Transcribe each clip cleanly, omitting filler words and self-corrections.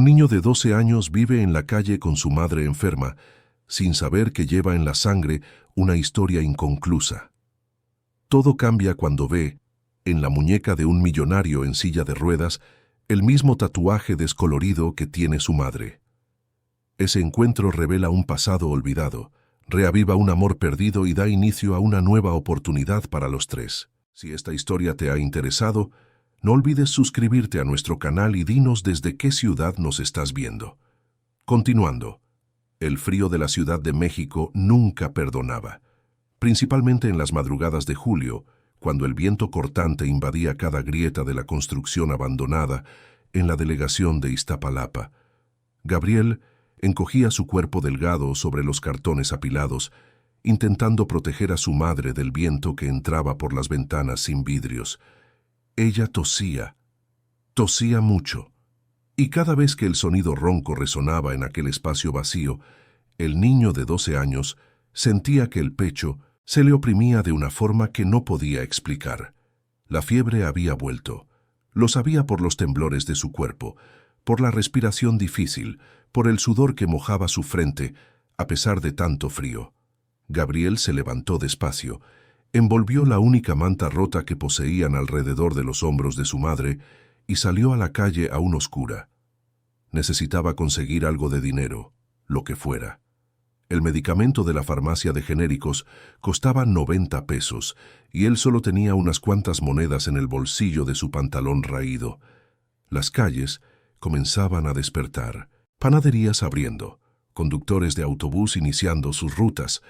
niño de 12 años vive en la calle con su madre enferma, sin saber que lleva en la sangre una historia inconclusa. Todo cambia cuando ve, en la muñeca de un millonario en silla de ruedas, el mismo tatuaje descolorido que tiene su madre. Ese encuentro revela un pasado olvidado, reaviva un amor perdido y da inicio a una nueva oportunidad para los tres. Si esta historia te ha interesado, no olvides suscribirte a nuestro canal y dinos desde qué ciudad nos estás viendo. Continuando, el frío de la Ciudad de México nunca perdonaba, principalmente en las madrugadas de julio, cuando el viento cortante invadía cada grieta de la construcción abandonada en la delegación de Iztapalapa. Gabriel encogía su cuerpo delgado sobre los cartones apilados, intentando proteger a su madre del viento que entraba por las ventanas sin vidrios. Ella tosía mucho, y cada vez que el sonido ronco resonaba en aquel espacio vacío, el niño de 12 años sentía que el pecho se le oprimía de una forma que no podía explicar. La fiebre había vuelto. Lo sabía por los temblores de su cuerpo, por la respiración difícil, por el sudor que mojaba su frente, a pesar de tanto frío. Gabriel se levantó despacio, envolvió la única manta rota que poseían alrededor de los hombros de su madre y salió a la calle aún oscura. Necesitaba conseguir algo de dinero, lo que fuera. El medicamento de la farmacia de genéricos costaba 90 pesos y él solo tenía unas cuantas monedas en el bolsillo de su pantalón raído. Las calles comenzaban a despertar, panaderías abriendo, conductores de autobús iniciando sus rutas,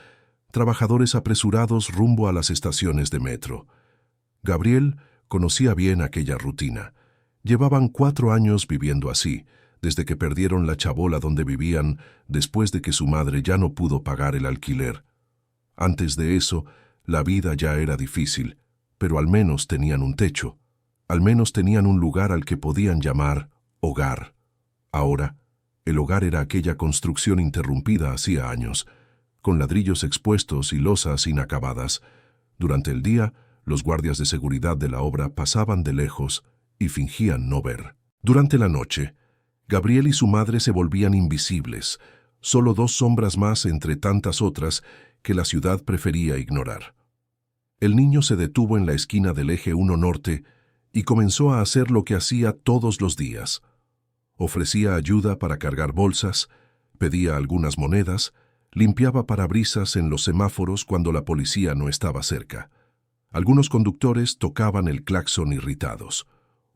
trabajadores apresurados rumbo a las estaciones de metro. Gabriel conocía bien aquella rutina. Llevaban 4 años viviendo así, desde que perdieron la chabola donde vivían después de que su madre ya no pudo pagar el alquiler. Antes de eso, la vida ya era difícil, pero al menos tenían un techo, al menos tenían un lugar al que podían llamar hogar. Ahora, el hogar era aquella construcción interrumpida hacía años, con ladrillos expuestos y losas inacabadas. Durante el día, los guardias de seguridad de la obra pasaban de lejos y fingían no ver. Durante la noche, Gabriel y su madre se volvían invisibles, solo 2 sombras más entre tantas otras que la ciudad prefería ignorar. El niño se detuvo en la esquina del eje 1 norte y comenzó a hacer lo que hacía todos los días. Ofrecía ayuda para cargar bolsas, pedía algunas monedas, limpiaba parabrisas en los semáforos cuando la policía no estaba cerca. Algunos conductores tocaban el claxon irritados,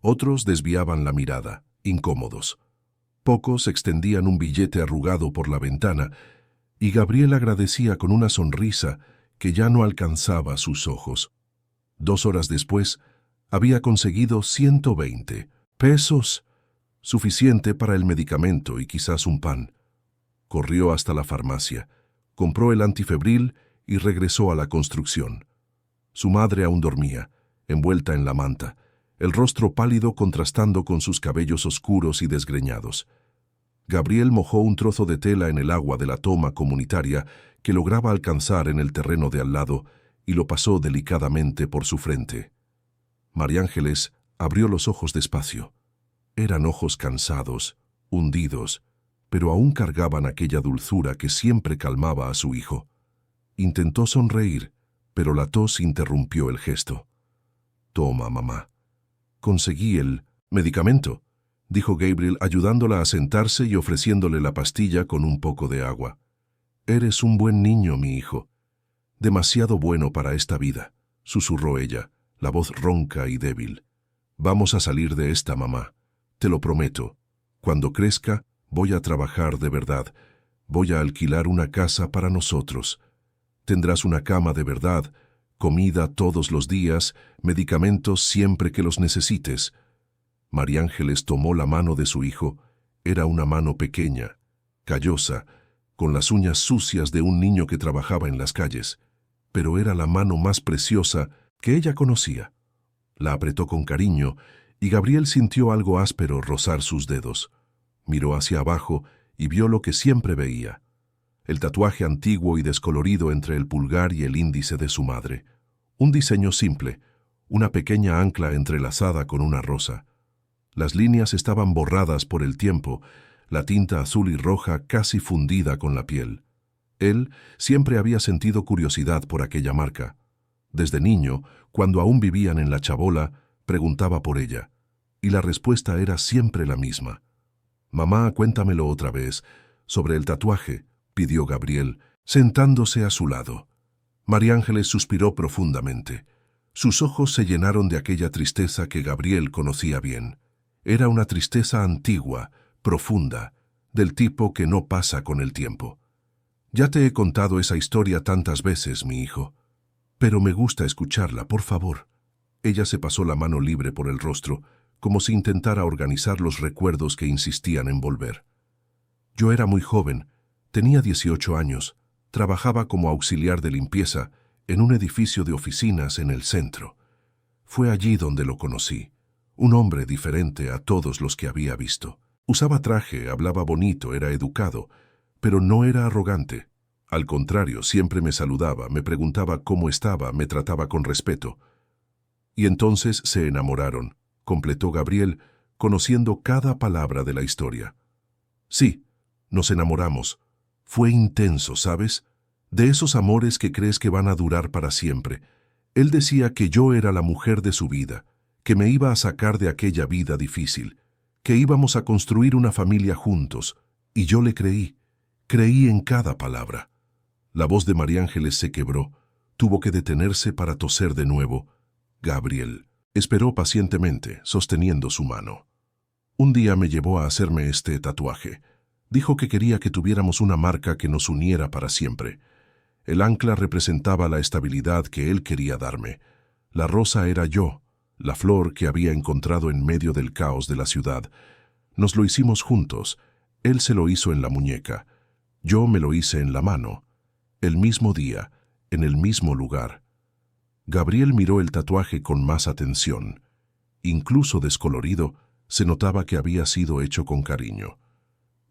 otros desviaban la mirada, incómodos. Pocos extendían un billete arrugado por la ventana, y Gabriel agradecía con una sonrisa que ya no alcanzaba sus ojos. 2 horas después, había conseguido 120 pesos, suficiente para el medicamento y quizás un pan. Corrió hasta la farmacia, compró el antifebril y regresó a la construcción. Su madre aún dormía, envuelta en la manta, el rostro pálido contrastando con sus cabellos oscuros y desgreñados. Gabriel mojó un trozo de tela en el agua de la toma comunitaria que lograba alcanzar en el terreno de al lado y lo pasó delicadamente por su frente. María Ángeles abrió los ojos despacio. Eran ojos cansados, hundidos, pero aún cargaban aquella dulzura que siempre calmaba a su hijo. Intentó sonreír, pero la tos interrumpió el gesto. «Toma, mamá. Conseguí el medicamento», dijo Gabriel ayudándola a sentarse y ofreciéndole la pastilla con un poco de agua. «Eres un buen niño, mi hijo. Demasiado bueno para esta vida», susurró ella, la voz ronca y débil. «Vamos a salir de esta, mamá. Te lo prometo. Cuando crezca, voy a trabajar de verdad. Voy a alquilar una casa para nosotros. Tendrás una cama de verdad, comida todos los días, medicamentos siempre que los necesites». María Ángeles tomó la mano de su hijo. Era una mano pequeña, callosa, con las uñas sucias de un niño que trabajaba en las calles, pero era la mano más preciosa que ella conocía. La apretó con cariño y Gabriel sintió algo áspero rozar sus dedos. Miró hacia abajo y vio lo que siempre veía: el tatuaje antiguo y descolorido entre el pulgar y el índice de su madre. Un diseño simple, una pequeña ancla entrelazada con una rosa. Las líneas estaban borradas por el tiempo, la tinta azul y roja casi fundida con la piel. Él siempre había sentido curiosidad por aquella marca. Desde niño, cuando aún vivían en La Chabola, preguntaba por ella, y la respuesta era siempre la misma. «Mamá, cuéntamelo otra vez, sobre el tatuaje», pidió Gabriel, sentándose a su lado. María Ángeles suspiró profundamente. Sus ojos se llenaron de aquella tristeza que Gabriel conocía bien. Era una tristeza antigua, profunda, del tipo que no pasa con el tiempo. «Ya te he contado esa historia tantas veces, mi hijo. Pero me gusta escucharla, por favor». Ella se pasó la mano libre por el rostro, como si intentara organizar los recuerdos que insistían en volver. «Yo era muy joven, tenía 18 años, trabajaba como auxiliar de limpieza en un edificio de oficinas en el centro. Fue allí donde lo conocí, un hombre diferente a todos los que había visto. Usaba traje, hablaba bonito, era educado, pero no era arrogante. Al contrario, siempre me saludaba, me preguntaba cómo estaba, me trataba con respeto. Y entonces se enamoraron», completó Gabriel, conociendo cada palabra de la historia. «Sí, nos enamoramos. Fue intenso, ¿sabes? De esos amores que crees que van a durar para siempre. Él decía que yo era la mujer de su vida, que me iba a sacar de aquella vida difícil, que íbamos a construir una familia juntos, y yo le creí. Creí en cada palabra». La voz de María Ángeles se quebró. Tuvo que detenerse para toser de nuevo. Gabriel esperó pacientemente, sosteniendo su mano. «Un día me llevó a hacerme este tatuaje. Dijo que quería que tuviéramos una marca que nos uniera para siempre. El ancla representaba la estabilidad que él quería darme. La rosa era yo, la flor que había encontrado en medio del caos de la ciudad. Nos lo hicimos juntos. Él se lo hizo en la muñeca. Yo me lo hice en la mano. El mismo día, en el mismo lugar». Gabriel miró el tatuaje con más atención. Incluso descolorido, se notaba que había sido hecho con cariño.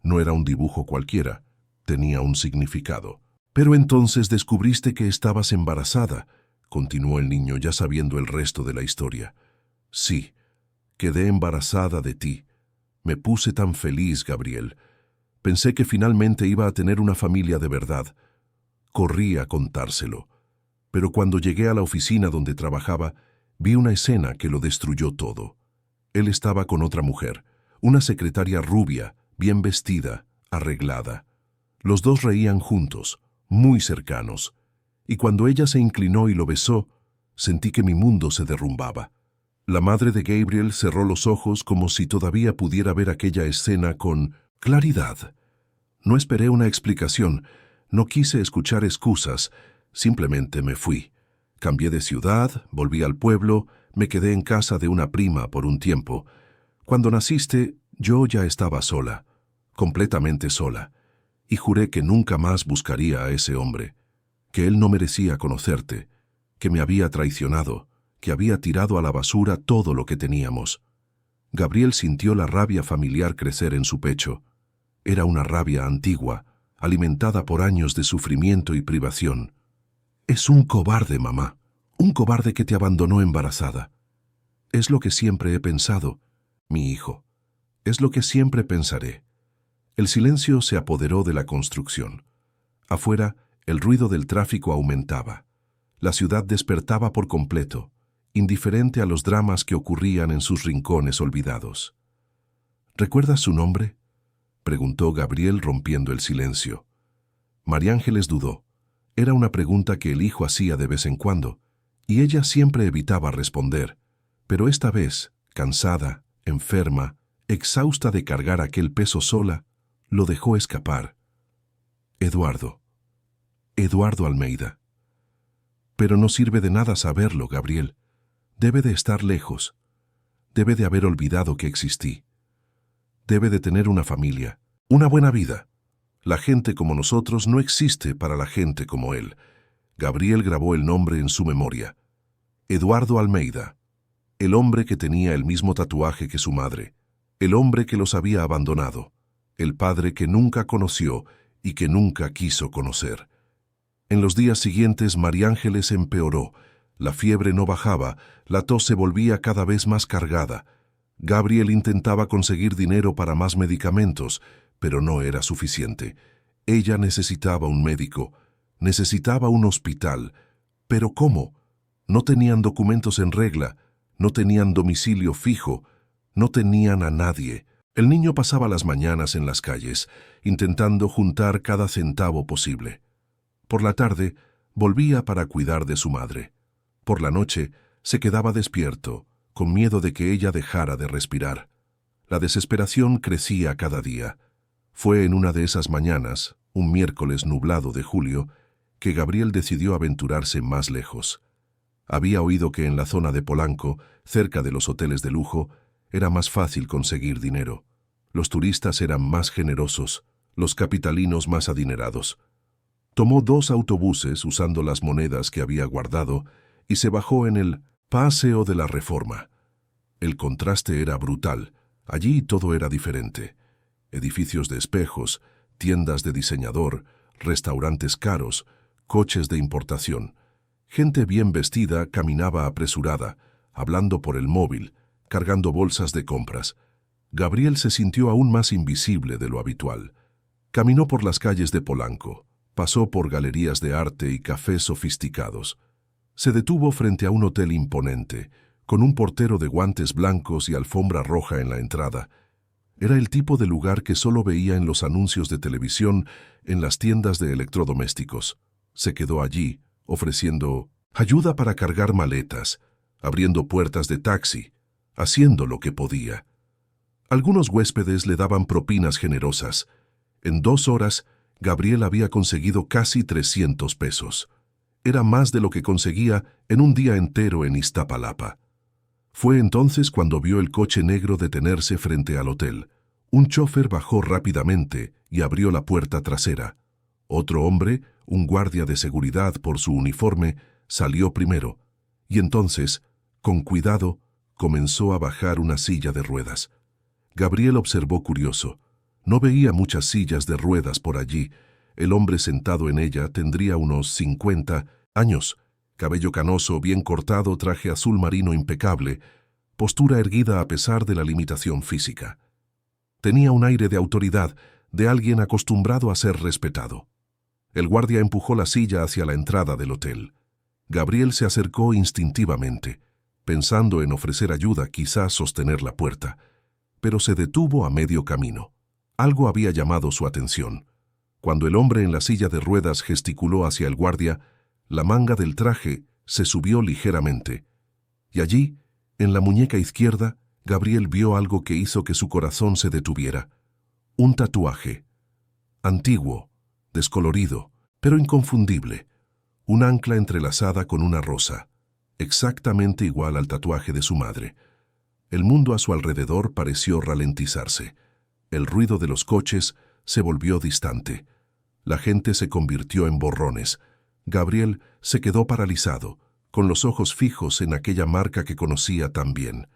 No era un dibujo cualquiera, tenía un significado. «Pero entonces descubriste que estabas embarazada», continuó el niño, ya sabiendo el resto de la historia. «Sí, quedé embarazada de ti. Me puse tan feliz, Gabriel. Pensé que finalmente iba a tener una familia de verdad. Corrí a contárselo. Pero cuando llegué a la oficina donde trabajaba, vi una escena que lo destruyó todo. Él estaba con otra mujer, una secretaria rubia, bien vestida, arreglada. Los dos reían juntos, muy cercanos, y cuando ella se inclinó y lo besó, sentí que mi mundo se derrumbaba. La madre de Gabriel cerró los ojos como si todavía pudiera ver aquella escena con claridad. No esperé una explicación, no quise escuchar excusas, simplemente me fui. Cambié de ciudad, volví al pueblo, me quedé en casa de una prima por un tiempo. Cuando naciste, yo ya estaba sola, completamente sola, y juré que nunca más buscaría a ese hombre, que él no merecía conocerte, que me había traicionado, que había tirado a la basura todo lo que teníamos. Gabriel sintió la rabia familiar crecer en su pecho. Era una rabia antigua, alimentada por años de sufrimiento y privación. «Es un cobarde, mamá, un cobarde que te abandonó embarazada. Es lo que siempre he pensado, mi hijo. Es lo que siempre pensaré». El silencio se apoderó de la construcción. Afuera, el ruido del tráfico aumentaba. La ciudad despertaba por completo, indiferente a los dramas que ocurrían en sus rincones olvidados. «¿Recuerdas su nombre?», preguntó Gabriel rompiendo el silencio. María Ángeles dudó. Era una pregunta que el hijo hacía de vez en cuando, y ella siempre evitaba responder, pero esta vez, cansada, enferma, exhausta de cargar aquel peso sola, lo dejó escapar. «Eduardo. Eduardo Almeida». «Pero no sirve de nada saberlo, Gabriel. Debe de estar lejos. Debe de haber olvidado que existí. Debe de tener una familia, una buena vida. La gente como nosotros no existe para la gente como él». Gabriel grabó el nombre en su memoria. Eduardo Almeida, el hombre que tenía el mismo tatuaje que su madre, el hombre que los había abandonado, el padre que nunca conoció y que nunca quiso conocer. En los días siguientes María Ángeles empeoró, la fiebre no bajaba, la tos se volvía cada vez más cargada. Gabriel intentaba conseguir dinero para más medicamentos, pero no era suficiente. Ella necesitaba un médico, necesitaba un hospital. ¿Pero cómo? No tenían documentos en regla, no tenían domicilio fijo, no tenían a nadie. El niño pasaba las mañanas en las calles, intentando juntar cada centavo posible. Por la tarde, volvía para cuidar de su madre. Por la noche, se quedaba despierto, con miedo de que ella dejara de respirar. La desesperación crecía cada día. Fue en una de esas mañanas, un miércoles nublado de julio, que Gabriel decidió aventurarse más lejos. Había oído que en la zona de Polanco, cerca de los hoteles de lujo, era más fácil conseguir dinero. Los turistas eran más generosos, los capitalinos más adinerados. Tomó 2 autobuses usando las monedas que había guardado y se bajó en el Paseo de la Reforma. El contraste era brutal. Allí todo era diferente. Edificios de espejos, tiendas de diseñador, restaurantes caros, coches de importación. Gente bien vestida caminaba apresurada, hablando por el móvil, cargando bolsas de compras. Gabriel se sintió aún más invisible de lo habitual. Caminó por las calles de Polanco, pasó por galerías de arte y cafés sofisticados. Se detuvo frente a un hotel imponente, con un portero de guantes blancos y alfombra roja en la entrada. Era el tipo de lugar que solo veía en los anuncios de televisión, en las tiendas de electrodomésticos. Se quedó allí, ofreciendo ayuda para cargar maletas, abriendo puertas de taxi, haciendo lo que podía. Algunos huéspedes le daban propinas generosas. En 2 horas, Gabriel había conseguido casi 300 pesos. Era más de lo que conseguía en un día entero en Iztapalapa. Fue entonces cuando vio el coche negro detenerse frente al hotel. Un chofer bajó rápidamente y abrió la puerta trasera. Otro hombre, un guardia de seguridad por su uniforme, salió primero, y entonces, con cuidado, comenzó a bajar una silla de ruedas. Gabriel observó curioso. No veía muchas sillas de ruedas por allí. El hombre sentado en ella tendría unos 50 años, cabello canoso, bien cortado, traje azul marino impecable, postura erguida a pesar de la limitación física. Tenía un aire de autoridad, de alguien acostumbrado a ser respetado. El guardia empujó la silla hacia la entrada del hotel. Gabriel se acercó instintivamente, pensando en ofrecer ayuda, quizás sostener la puerta, pero se detuvo a medio camino. Algo había llamado su atención. Cuando el hombre en la silla de ruedas gesticuló hacia el guardia, la manga del traje se subió ligeramente, y allí, en la muñeca izquierda, Gabriel vio algo que hizo que su corazón se detuviera. Un tatuaje. Antiguo, descolorido, pero inconfundible. Un ancla entrelazada con una rosa, exactamente igual al tatuaje de su madre. El mundo a su alrededor pareció ralentizarse. El ruido de los coches se volvió distante. La gente se convirtió en borrones. Gabriel se quedó paralizado, con los ojos fijos en aquella marca que conocía tan bien.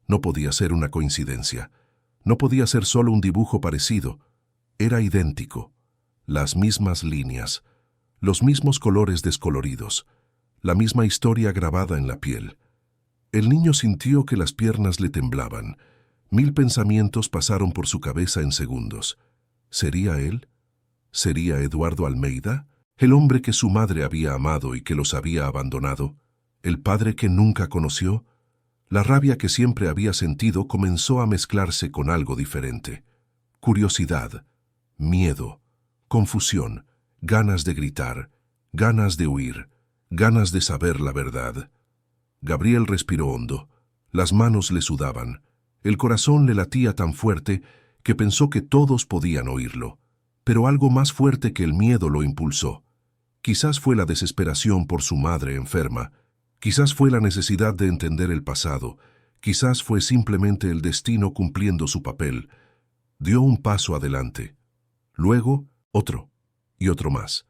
No podía ser una coincidencia. No podía ser solo un dibujo parecido. Era idéntico. Las mismas líneas, los mismos colores descoloridos, la misma historia grabada en la piel. El niño sintió que las piernas le temblaban. 1000 pensamientos pasaron por su cabeza en segundos. ¿Sería él? ¿Sería Eduardo Almeida? ¿El hombre que su madre había amado y que los había abandonado? ¿El padre que nunca conoció? La rabia que siempre había sentido comenzó a mezclarse con algo diferente. Curiosidad, miedo, confusión, ganas de gritar, ganas de huir, ganas de saber la verdad. Gabriel respiró hondo. Las manos le sudaban. El corazón le latía tan fuerte que pensó que todos podían oírlo. Pero algo más fuerte que el miedo lo impulsó. Quizás fue la desesperación por su madre enferma. Quizás fue la necesidad de entender el pasado. Quizás fue simplemente el destino cumpliendo su papel. Dio un paso adelante. Luego, otro. Y otro más.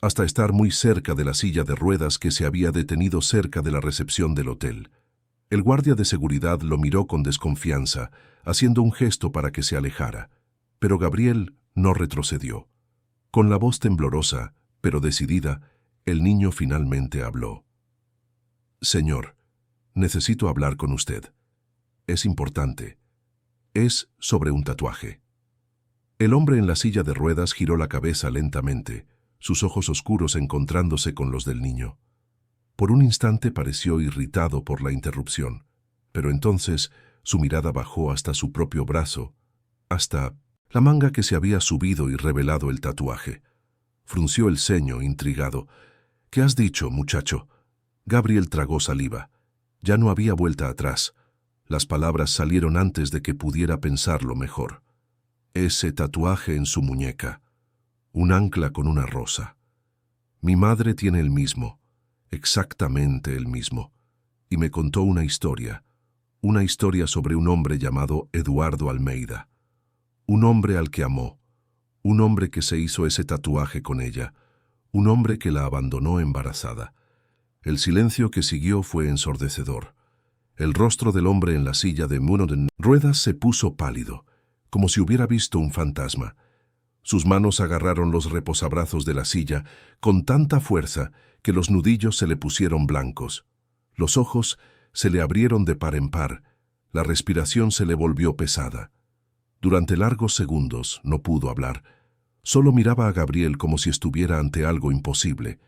Hasta estar muy cerca de la silla de ruedas que se había detenido cerca de la recepción del hotel. El guardia de seguridad lo miró con desconfianza, haciendo un gesto para que se alejara. Pero Gabriel no retrocedió. Con la voz temblorosa, pero decidida, el niño finalmente habló. «Señor, necesito hablar con usted. Es importante. Es sobre un tatuaje». El hombre en la silla de ruedas giró la cabeza lentamente, sus ojos oscuros encontrándose con los del niño. Por un instante pareció irritado por la interrupción, pero entonces su mirada bajó hasta su propio brazo, hasta la manga que se había subido y revelado el tatuaje. Frunció el ceño, intrigado. «¿Qué has dicho, muchacho?» Gabriel tragó saliva. Ya no había vuelta atrás. Las palabras salieron antes de que pudiera pensarlo mejor. Ese tatuaje en su muñeca. Un ancla con una rosa. Mi madre tiene el mismo, exactamente el mismo. Y me contó una historia sobre un hombre llamado Eduardo Almeida. Un hombre al que amó. Un hombre que se hizo ese tatuaje con ella. Un hombre que la abandonó embarazada. El silencio que siguió fue ensordecedor. El rostro del hombre en la silla de ruedas se puso pálido, como si hubiera visto un fantasma. Sus manos agarraron los reposabrazos de la silla con tanta fuerza que los nudillos se le pusieron blancos. Los ojos se le abrieron de par en par. La respiración se le volvió pesada. Durante largos segundos no pudo hablar. Solo miraba a Gabriel como si estuviera ante algo imposible,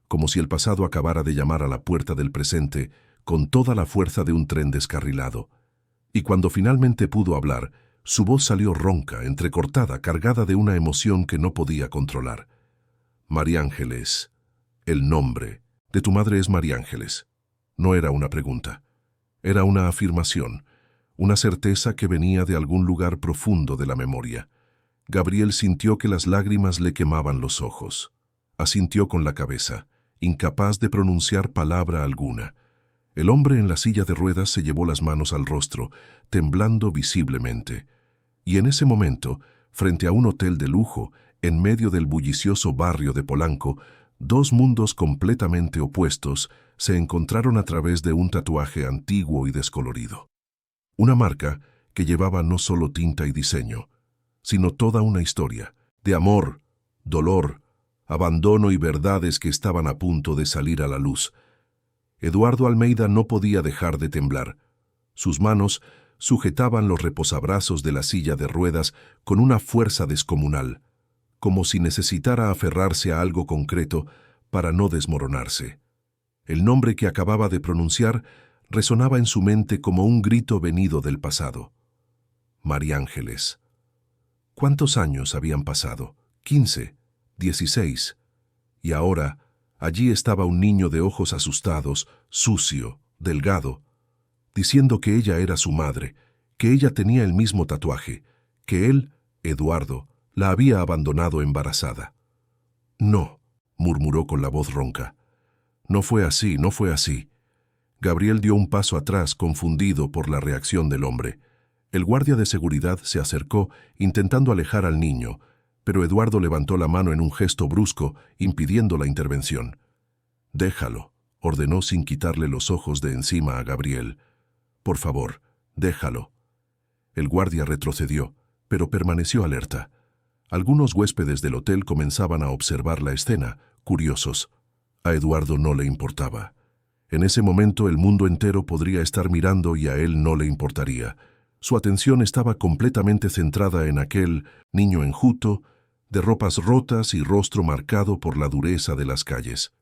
como si el pasado acabara de llamar a la puerta del presente con toda la fuerza de un tren descarrilado. Y cuando finalmente pudo hablar, su voz salió ronca, entrecortada, cargada de una emoción que no podía controlar. María Ángeles, el nombre de tu madre es María Ángeles. No era una pregunta, era una afirmación, una certeza que venía de algún lugar profundo de la memoria. Gabriel sintió que las lágrimas le quemaban los ojos. Asintió con la cabeza, incapaz de pronunciar palabra alguna. El hombre en la silla de ruedas se llevó las manos al rostro, temblando visiblemente. Y en ese momento, frente a un hotel de lujo, en medio del bullicioso barrio de Polanco, dos mundos completamente opuestos se encontraron a través de un tatuaje antiguo y descolorido. Una marca que llevaba no solo tinta y diseño, sino toda una historia, de amor, dolor, abandono y verdades que estaban a punto de salir a la luz. Eduardo Almeida no podía dejar de temblar. Sus manos sujetaban los reposabrazos de la silla de ruedas con una fuerza descomunal, como si necesitara aferrarse a algo concreto para no desmoronarse. El nombre que acababa de pronunciar resonaba en su mente como un grito venido del pasado. María Ángeles. ¿Cuántos años habían pasado? 15, 16. Y ahora, allí estaba un niño de ojos asustados, sucio, delgado, diciendo que ella era su madre, que ella tenía el mismo tatuaje, que él, Eduardo, la había abandonado embarazada. «No», murmuró con la voz ronca. «No fue así, no fue así». Gabriel dio un paso atrás, confundido por la reacción del hombre. El guardia de seguridad se acercó, intentando alejar al niño, pero Eduardo levantó la mano en un gesto brusco, impidiendo la intervención. «Déjalo», ordenó sin quitarle los ojos de encima a Gabriel. «Por favor, déjalo». El guardia retrocedió, pero permaneció alerta. Algunos huéspedes del hotel comenzaban a observar la escena, curiosos. A Eduardo no le importaba. En ese momento el mundo entero podría estar mirando y a él no le importaría. Su atención estaba completamente centrada en aquel niño enjuto, de ropas rotas y rostro marcado por la dureza de las calles.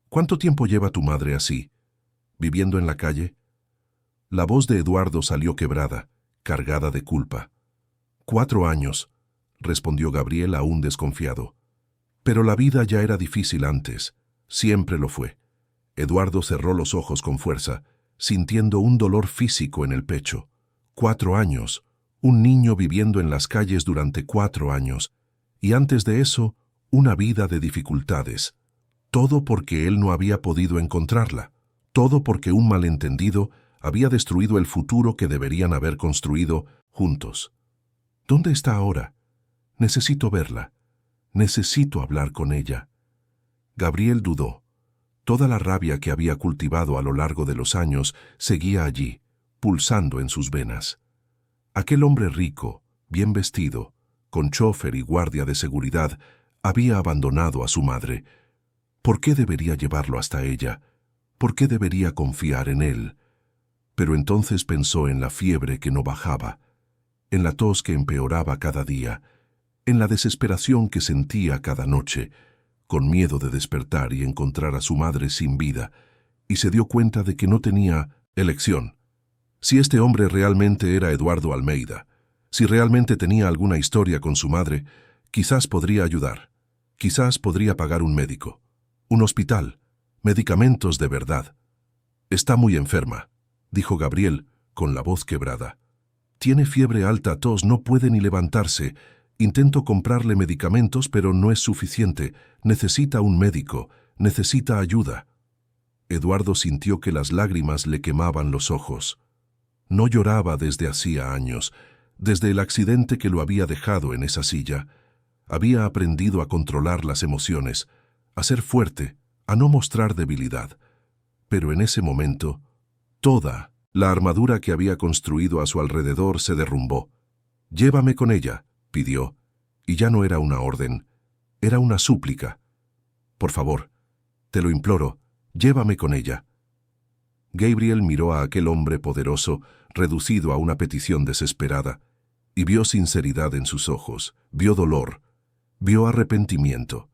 «¿Cuánto tiempo lleva tu madre así? ¿Viviendo en la calle?» La voz de Eduardo salió quebrada, cargada de culpa. 4 años, respondió Gabriel aún desconfiado. Pero la vida ya era difícil antes, siempre lo fue. Eduardo cerró los ojos con fuerza, sintiendo un dolor físico en el pecho. 4 años, un niño viviendo en las calles durante 4 años, y antes de eso, una vida de dificultades. Todo porque él no había podido encontrarla, todo porque un malentendido había destruido el futuro que deberían haber construido juntos. ¿Dónde está ahora? Necesito verla. Necesito hablar con ella. Gabriel dudó. Toda la rabia que había cultivado a lo largo de los años seguía allí, pulsando en sus venas. Aquel hombre rico, bien vestido, con chófer y guardia de seguridad, había abandonado a su madre. ¿Por qué debería llevarlo hasta ella? ¿Por qué debería confiar en él? Pero entonces pensó en la fiebre que no bajaba, en la tos que empeoraba cada día, en la desesperación que sentía cada noche, con miedo de despertar y encontrar a su madre sin vida, y se dio cuenta de que no tenía elección. Si este hombre realmente era Eduardo Almeida, si realmente tenía alguna historia con su madre, quizás podría ayudar. Quizás podría pagar un médico, un hospital, medicamentos de verdad. Está muy enferma, dijo Gabriel, con la voz quebrada. Tiene fiebre alta, tos, no puede ni levantarse. Intento comprarle medicamentos, pero no es suficiente. Necesita un médico, necesita ayuda. Eduardo sintió que las lágrimas le quemaban los ojos. No lloraba desde hacía años, desde el accidente que lo había dejado en esa silla. Había aprendido a controlar las emociones, a ser fuerte, a no mostrar debilidad. Pero en ese momento, toda la armadura que había construido a su alrededor se derrumbó. «Llévame con ella», pidió, y ya no era una orden, era una súplica. «Por favor, te lo imploro, llévame con ella». Gabriel miró a aquel hombre poderoso, reducido a una petición desesperada, y vio sinceridad en sus ojos, vio dolor, vio arrepentimiento,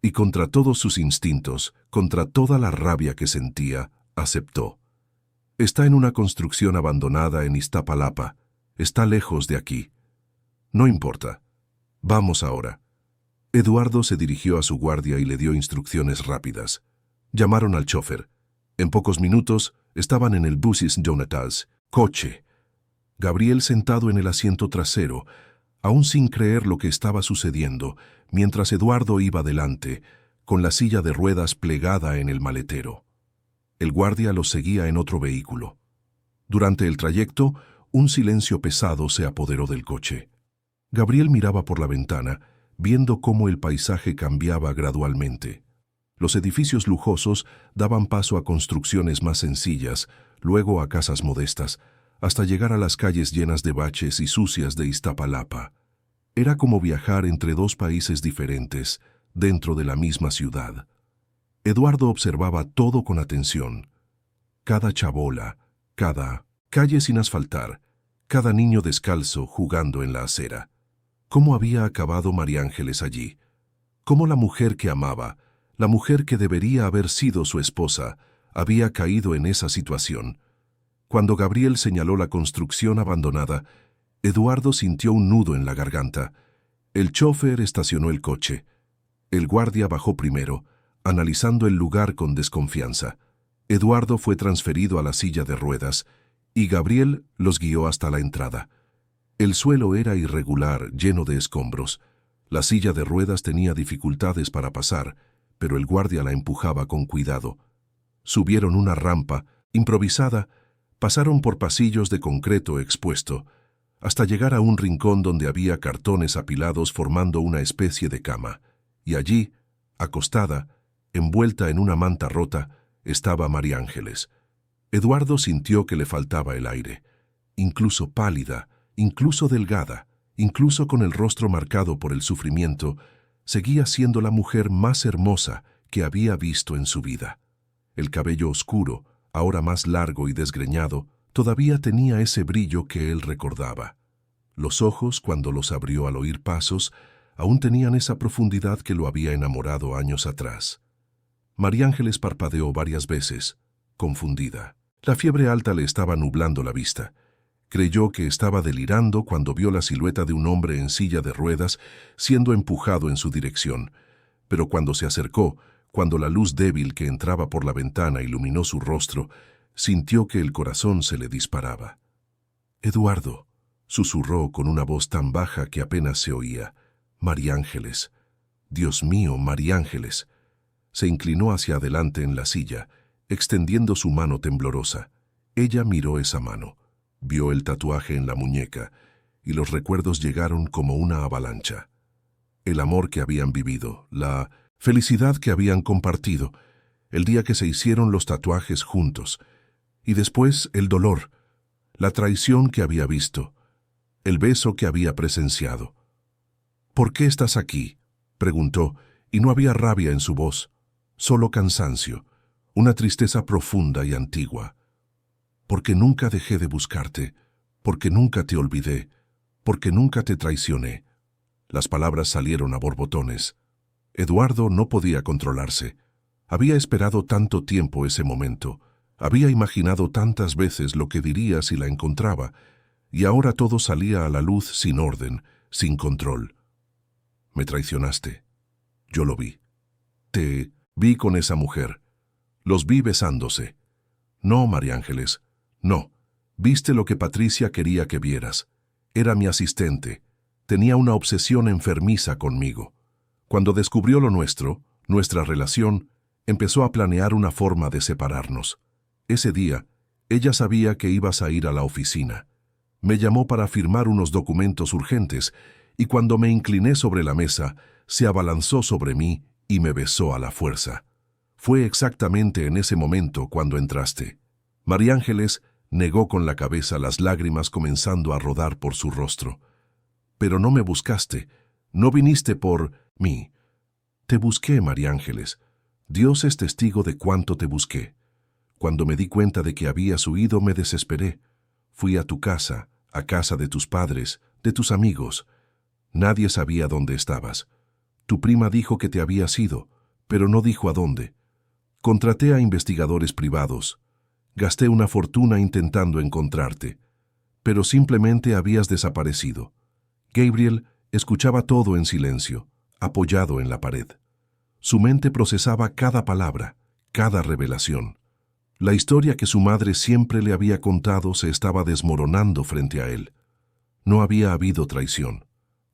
y contra todos sus instintos, contra toda la rabia que sentía, aceptó. «Está en una construcción abandonada en Iztapalapa, está lejos de aquí. No importa. Vamos ahora». Eduardo se dirigió a su guardia y le dio instrucciones rápidas. Llamaron al chofer. En pocos minutos estaban en el Buses Jonatas, coche. Gabriel sentado en el asiento trasero, aún sin creer lo que estaba sucediendo, mientras Eduardo iba delante, con la silla de ruedas plegada en el maletero. El guardia los seguía en otro vehículo. Durante el trayecto, un silencio pesado se apoderó del coche. Gabriel miraba por la ventana, viendo cómo el paisaje cambiaba gradualmente. Los edificios lujosos daban paso a construcciones más sencillas, luego a casas modestas, hasta llegar a las calles llenas de baches y sucias de Iztapalapa. Era como viajar entre dos países diferentes, dentro de la misma ciudad. Eduardo observaba todo con atención. Cada chabola, cada calle sin asfaltar, cada niño descalzo jugando en la acera. ¿Cómo había acabado María Ángeles allí? ¿Cómo la mujer que amaba, la mujer que debería haber sido su esposa, había caído en esa situación? Cuando Gabriel señaló la construcción abandonada, Eduardo sintió un nudo en la garganta. El chófer estacionó el coche. El guardia bajó primero, analizando el lugar con desconfianza. Eduardo fue transferido a la silla de ruedas, y Gabriel los guió hasta la entrada. El suelo era irregular, lleno de escombros. La silla de ruedas tenía dificultades para pasar, pero el guardia la empujaba con cuidado. Subieron una rampa, improvisada, pasaron por pasillos de concreto expuesto, hasta llegar a un rincón donde había cartones apilados formando una especie de cama, y allí, acostada, envuelta en una manta rota, estaba María Ángeles. Eduardo sintió que le faltaba el aire, incluso pálida, incluso delgada, incluso con el rostro marcado por el sufrimiento, seguía siendo la mujer más hermosa que había visto en su vida. El cabello oscuro, ahora más largo y desgreñado, todavía tenía ese brillo que él recordaba. Los ojos, cuando los abrió al oír pasos, aún tenían esa profundidad que lo había enamorado años atrás. María Ángeles parpadeó varias veces, confundida. La fiebre alta le estaba nublando la vista. Creyó que estaba delirando cuando vio la silueta de un hombre en silla de ruedas siendo empujado en su dirección. Pero cuando se acercó, cuando la luz débil que entraba por la ventana iluminó su rostro, sintió que el corazón se le disparaba. «Eduardo», susurró con una voz tan baja que apenas se oía. «María Ángeles. Dios mío, María Ángeles». Se inclinó hacia adelante en la silla, extendiendo su mano temblorosa. Ella miró esa mano, vio el tatuaje en la muñeca, y los recuerdos llegaron como una avalancha. El amor que habían vivido, la felicidad que habían compartido, el día que se hicieron los tatuajes juntos, y después el dolor, la traición que había visto, el beso que había presenciado. «¿Por qué estás aquí?», preguntó, y no había rabia en su voz, solo cansancio, una tristeza profunda y antigua. «Porque nunca dejé de buscarte, porque nunca te olvidé, porque nunca te traicioné». Las palabras salieron a borbotones. Eduardo no podía controlarse. Había esperado tanto tiempo ese momento. Había imaginado tantas veces lo que diría si la encontraba, y ahora todo salía a la luz sin orden, sin control. Me traicionaste. Yo lo vi. Te vi con esa mujer. Los vi besándose. No, María Ángeles, no. Viste lo que Patricia quería que vieras. Era mi asistente. Tenía una obsesión enfermiza conmigo. Cuando descubrió lo nuestro, nuestra relación, empezó a planear una forma de separarnos. Ese día, ella sabía que ibas a ir a la oficina. Me llamó para firmar unos documentos urgentes y cuando me incliné sobre la mesa, se abalanzó sobre mí y me besó a la fuerza. Fue exactamente en ese momento cuando entraste. María Ángeles negó con la cabeza, las lágrimas comenzando a rodar por su rostro. Pero no me buscaste, no viniste por mí. Te busqué, María Ángeles. Dios es testigo de cuánto te busqué. Cuando me di cuenta de que habías huido, me desesperé. Fui a tu casa, a casa de tus padres, de tus amigos. Nadie sabía dónde estabas. Tu prima dijo que te habías ido, pero no dijo a dónde. Contraté a investigadores privados. Gasté una fortuna intentando encontrarte, pero simplemente habías desaparecido. Gabriel escuchaba todo en silencio, apoyado en la pared. Su mente procesaba cada palabra, cada revelación. La historia que su madre siempre le había contado se estaba desmoronando frente a él. No había habido traición.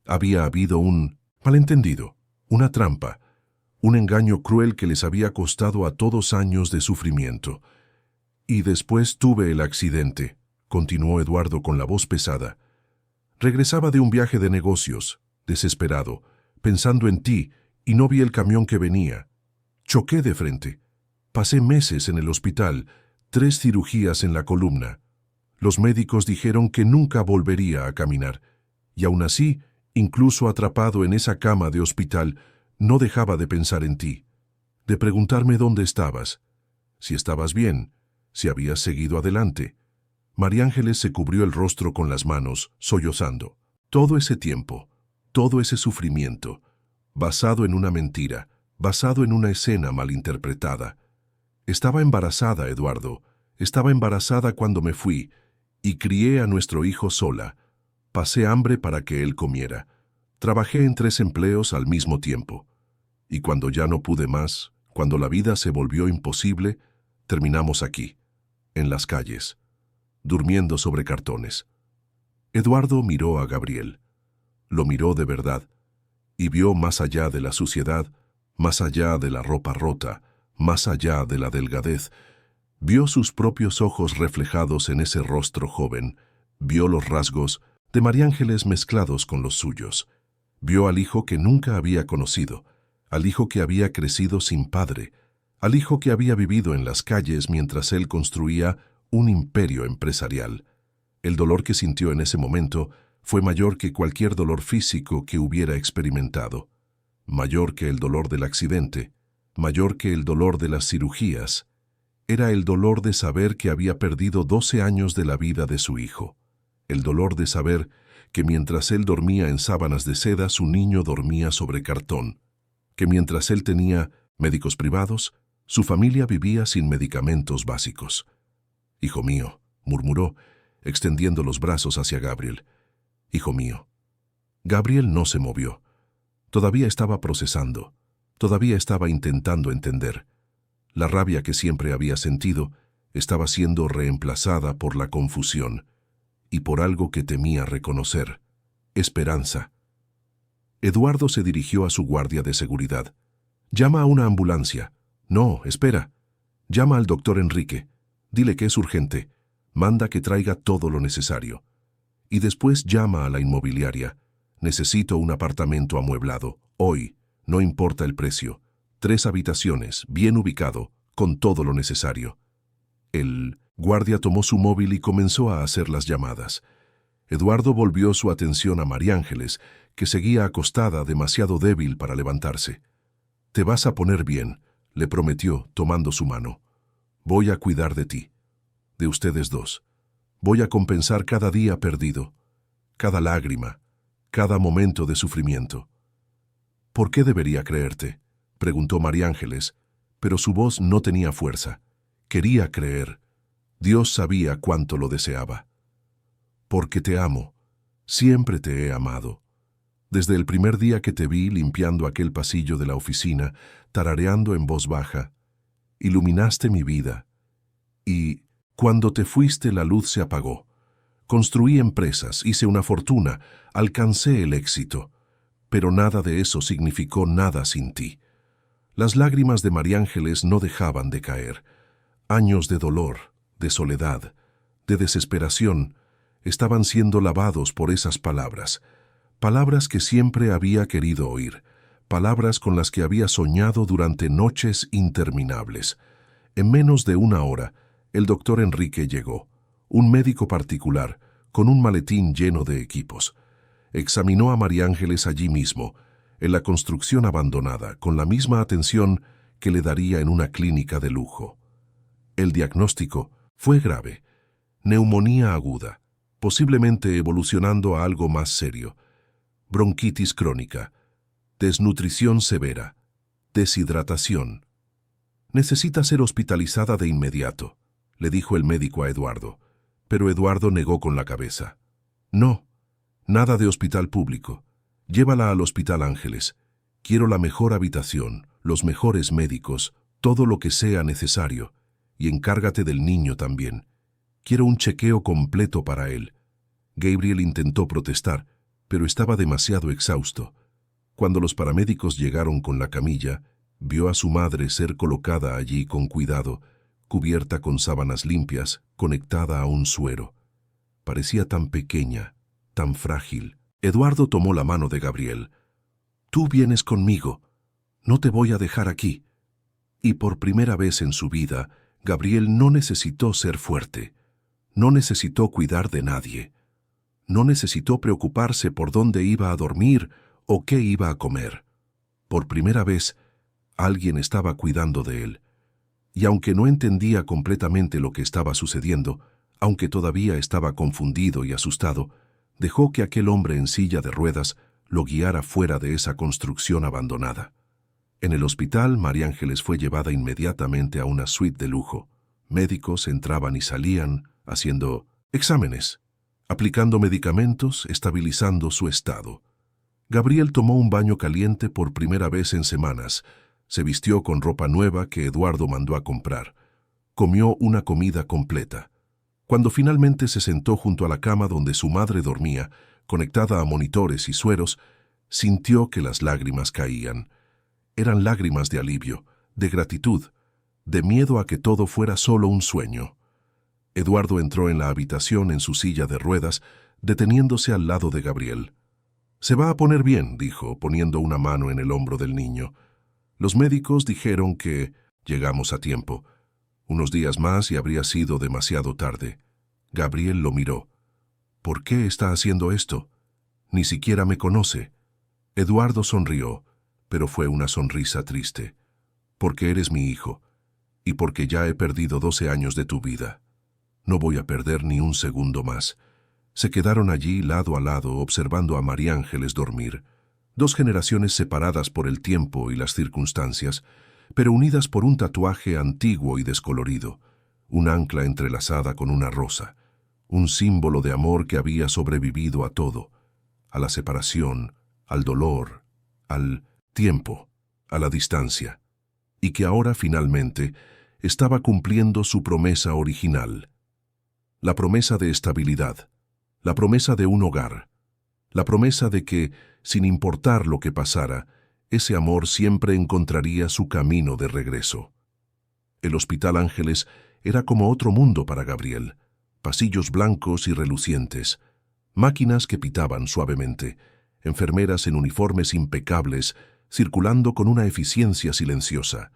Había habido un malentendido, una trampa, un engaño cruel que les había costado a todos años de sufrimiento. Y después tuve el accidente, continuó Eduardo con la voz pesada. Regresaba de un viaje de negocios, desesperado, pensando en ti, y no vi el camión que venía. Choqué de frente. Pasé meses en el hospital, 3 cirugías en la columna. Los médicos dijeron que nunca volvería a caminar, y aún así, incluso atrapado en esa cama de hospital, no dejaba de pensar en ti, de preguntarme dónde estabas, si estabas bien, si habías seguido adelante. María Ángeles se cubrió el rostro con las manos, sollozando. Todo ese tiempo, todo ese sufrimiento, basado en una mentira, basado en una escena malinterpretada. Estaba embarazada, Eduardo. Estaba embarazada cuando me fui, y crié a nuestro hijo sola. Pasé hambre para que él comiera. Trabajé en 3 empleos al mismo tiempo. Y cuando ya no pude más, cuando la vida se volvió imposible, terminamos aquí, en las calles, durmiendo sobre cartones. Eduardo miró a Gabriel. Lo miró de verdad, y vio más allá de la suciedad, más allá de la ropa rota, más allá de la delgadez. Vio sus propios ojos reflejados en ese rostro joven, vio los rasgos de María Ángeles mezclados con los suyos. Vio al hijo que nunca había conocido, al hijo que había crecido sin padre, al hijo que había vivido en las calles mientras él construía un imperio empresarial. El dolor que sintió en ese momento fue mayor que cualquier dolor físico que hubiera experimentado, mayor que el dolor del accidente, mayor que el dolor de las cirugías. Era el dolor de saber que había perdido 12 años de la vida de su hijo, el dolor de saber que mientras él dormía en sábanas de seda, su niño dormía sobre cartón, que mientras él tenía médicos privados, su familia vivía sin medicamentos básicos. «Hijo mío», murmuró, extendiendo los brazos hacia Gabriel. «Hijo mío». Gabriel no se movió. Todavía estaba procesando, todavía estaba intentando entender. La rabia que siempre había sentido estaba siendo reemplazada por la confusión y por algo que temía reconocer: esperanza. Eduardo se dirigió a su guardia de seguridad. «Llama a una ambulancia». «No, espera. Llama al doctor Enrique. Dile que es urgente. Manda que traiga todo lo necesario. Y después llama a la inmobiliaria. Necesito un apartamento amueblado. Hoy, no importa el precio. 3 habitaciones, bien ubicado, con todo lo necesario». El guardia tomó su móvil y comenzó a hacer las llamadas. Eduardo volvió su atención a María Ángeles, que seguía acostada, demasiado débil para levantarse. «Te vas a poner bien», le prometió, tomando su mano. «Voy a cuidar de ti, de ustedes dos. Voy a compensar cada día perdido, cada lágrima, cada momento de sufrimiento. ¿Por qué debería creerte?, preguntó María Ángeles, pero su voz no tenía fuerza. Quería creer. Dios sabía cuánto lo deseaba. Porque te amo. Siempre te he amado. Desde el primer día que te vi limpiando aquel pasillo de la oficina, tarareando en voz baja, iluminaste mi vida. Y, cuando te fuiste, la luz se apagó. Construí empresas, hice una fortuna, alcancé el éxito. Pero nada de eso significó nada sin ti. Las lágrimas de María Ángeles no dejaban de caer. Años de dolor, de soledad, de desesperación, estaban siendo lavados por esas palabras. Palabras que siempre había querido oír. Palabras con las que había soñado durante noches interminables. En menos de una hora, el doctor Enrique llegó, un médico particular, con un maletín lleno de equipos. Examinó a María Ángeles allí mismo, en la construcción abandonada, con la misma atención que le daría en una clínica de lujo. El diagnóstico fue grave: neumonía aguda, posiblemente evolucionando a algo más serio, bronquitis crónica, desnutrición severa, deshidratación. Necesita ser hospitalizada de inmediato, le dijo el médico a Eduardo, pero Eduardo negó con la cabeza. No, nada de hospital público. Llévala al Hospital Ángeles. Quiero la mejor habitación, los mejores médicos, todo lo que sea necesario. Y encárgate del niño también. Quiero un chequeo completo para él. Gabriel intentó protestar, pero estaba demasiado exhausto. Cuando los paramédicos llegaron con la camilla, vio a su madre ser colocada allí con cuidado, cubierta con sábanas limpias, conectada a un suero. Parecía tan pequeña, tan frágil. Eduardo tomó la mano de Gabriel. «Tú vienes conmigo. No te voy a dejar aquí». Y por primera vez en su vida, Gabriel no necesitó ser fuerte. No necesitó cuidar de nadie. No necesitó preocuparse por dónde iba a dormir o qué iba a comer. Por primera vez, alguien estaba cuidando de él. Y aunque no entendía completamente lo que estaba sucediendo, aunque todavía estaba confundido y asustado, dejó que aquel hombre en silla de ruedas lo guiara fuera de esa construcción abandonada. En el hospital, María Ángeles fue llevada inmediatamente a una suite de lujo. Médicos entraban y salían, haciendo exámenes, aplicando medicamentos, estabilizando su estado. Gabriel tomó un baño caliente por primera vez en semanas. Se vistió con ropa nueva que Eduardo mandó a comprar. Comió una comida completa. Cuando finalmente se sentó junto a la cama donde su madre dormía, conectada a monitores y sueros, sintió que las lágrimas caían. Eran lágrimas de alivio, de gratitud, de miedo a que todo fuera solo un sueño. Eduardo entró en la habitación en su silla de ruedas, deteniéndose al lado de Gabriel. «Se va a poner bien», dijo, poniendo una mano en el hombro del niño. Los médicos dijeron que llegamos a tiempo. Unos días más y habría sido demasiado tarde. Gabriel lo miró. «¿Por qué está haciendo esto? Ni siquiera me conoce». Eduardo sonrió, pero fue una sonrisa triste. «Porque eres mi hijo, y porque ya he perdido 12 años de tu vida. No voy a perder ni un segundo más». Se quedaron allí lado a lado observando a María Ángeles dormir. Dos generaciones separadas por el tiempo y las circunstancias, pero unidas por un tatuaje antiguo y descolorido, un ancla entrelazada con una rosa, un símbolo de amor que había sobrevivido a todo, a la separación, al dolor, al tiempo, a la distancia, y que ahora finalmente estaba cumpliendo su promesa original. La promesa de estabilidad, la promesa de un hogar, la promesa de que, sin importar lo que pasara, ese amor siempre encontraría su camino de regreso. El Hospital Ángeles era como otro mundo para Gabriel. Pasillos blancos y relucientes, máquinas que pitaban suavemente, enfermeras en uniformes impecables, circulando con una eficiencia silenciosa.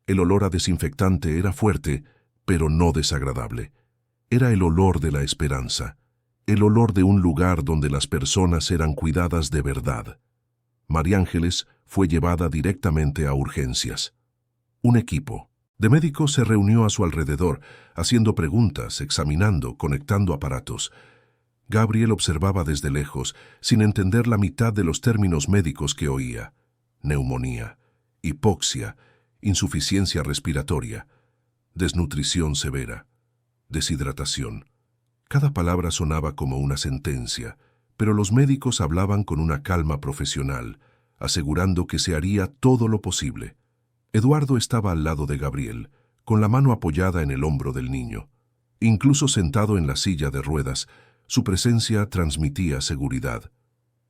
El olor a desinfectante era fuerte, pero no desagradable. Era el olor de la esperanza, el olor de un lugar donde las personas eran cuidadas de verdad. María Ángeles fue llevada directamente a urgencias. Un equipo de médicos se reunió a su alrededor, haciendo preguntas, examinando, conectando aparatos. Gabriel observaba desde lejos, sin entender la mitad de los términos médicos que oía. Neumonía, hipoxia, insuficiencia respiratoria, desnutrición severa, deshidratación. Cada palabra sonaba como una sentencia, pero los médicos hablaban con una calma profesional, asegurando que se haría todo lo posible. Eduardo estaba al lado de Gabriel, con la mano apoyada en el hombro del niño. Incluso sentado en la silla de ruedas, su presencia transmitía seguridad.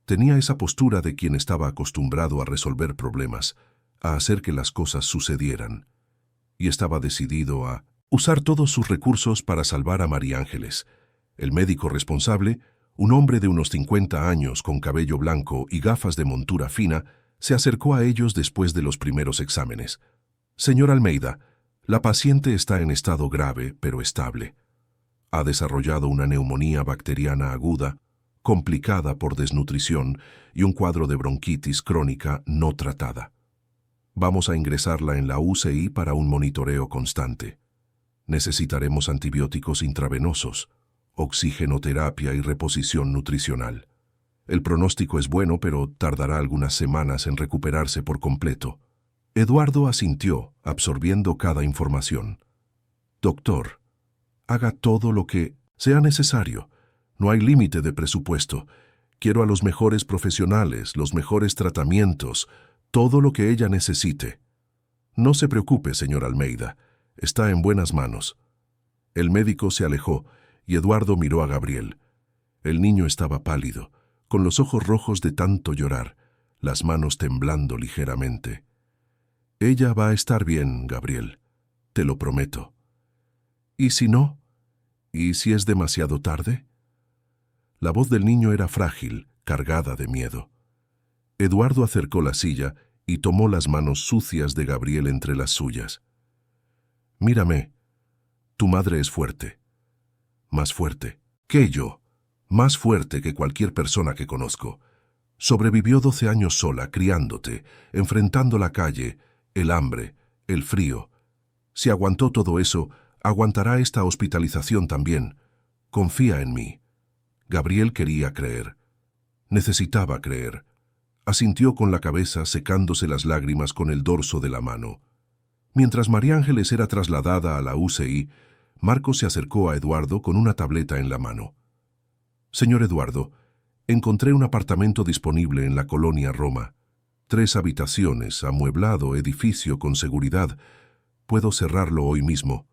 Tenía esa postura de quien estaba acostumbrado a resolver problemas, a hacer que las cosas sucedieran. Y estaba decidido a usar todos sus recursos para salvar a María Ángeles. El médico responsable, un hombre de unos 50 años con cabello blanco y gafas de montura fina, se acercó a ellos después de los primeros exámenes. «Señor Almeida, la paciente está en estado grave, pero estable. Ha desarrollado una neumonía bacteriana aguda, complicada por desnutrición y un cuadro de bronquitis crónica no tratada. Vamos a ingresarla en la UCI para un monitoreo constante. Necesitaremos antibióticos intravenosos, oxigenoterapia y reposición nutricional. El pronóstico es bueno, pero tardará algunas semanas en recuperarse por completo». Eduardo asintió, absorbiendo cada información. «Doctor, haga todo lo que sea necesario. No hay límite de presupuesto. Quiero a los mejores profesionales, los mejores tratamientos, todo lo que ella necesite». «No se preocupe, señor Almeida. Está en buenas manos». El médico se alejó y Eduardo miró a Gabriel. El niño estaba pálido, con los ojos rojos de tanto llorar, las manos temblando ligeramente. «Ella va a estar bien, Gabriel. Te lo prometo». «¿Y si no? ¿Y si es demasiado tarde?» La voz del niño era frágil, cargada de miedo. Eduardo acercó la silla y tomó las manos sucias de Gabriel entre las suyas. «Mírame. Tu madre es fuerte. Más fuerte que yo. Más fuerte que cualquier persona que conozco. Sobrevivió 12 años sola, criándote, enfrentando la calle, el hambre, el frío. Si aguantó todo eso, aguantará esta hospitalización también. Confía en mí». Gabriel quería creer. Necesitaba creer. Asintió con la cabeza, secándose las lágrimas con el dorso de la mano. Mientras María Ángeles era trasladada a la UCI, Marcos se acercó a Eduardo con una tableta en la mano. «Señor Eduardo, encontré un apartamento disponible en la colonia Roma. 3 habitaciones, amueblado, edificio con seguridad. Puedo cerrarlo hoy mismo.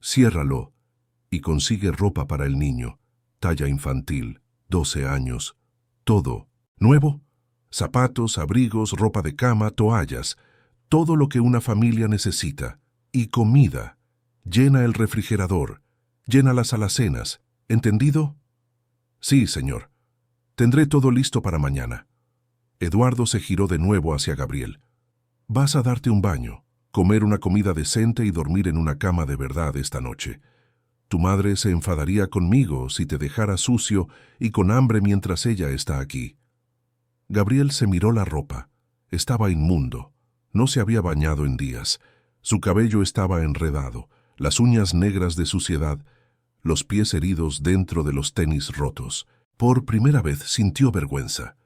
Ciérralo y consigue ropa para el niño. Talla infantil, 12 años. Todo. Nuevo. Zapatos, abrigos, ropa de cama, toallas. Todo lo que una familia necesita. Y comida. Llena el refrigerador. Llena las alacenas. ¿Entendido?» «Sí, señor. Tendré todo listo para mañana». Eduardo se giró de nuevo hacia Gabriel. «Vas a darte un baño, comer una comida decente y dormir en una cama de verdad esta noche. Tu madre se enfadaría conmigo si te dejara sucio y con hambre mientras ella está aquí». Gabriel se miró la ropa. Estaba inmundo. No se había bañado en días. Su cabello estaba enredado, las uñas negras de suciedad, los pies heridos dentro de los tenis rotos. Por primera vez sintió vergüenza.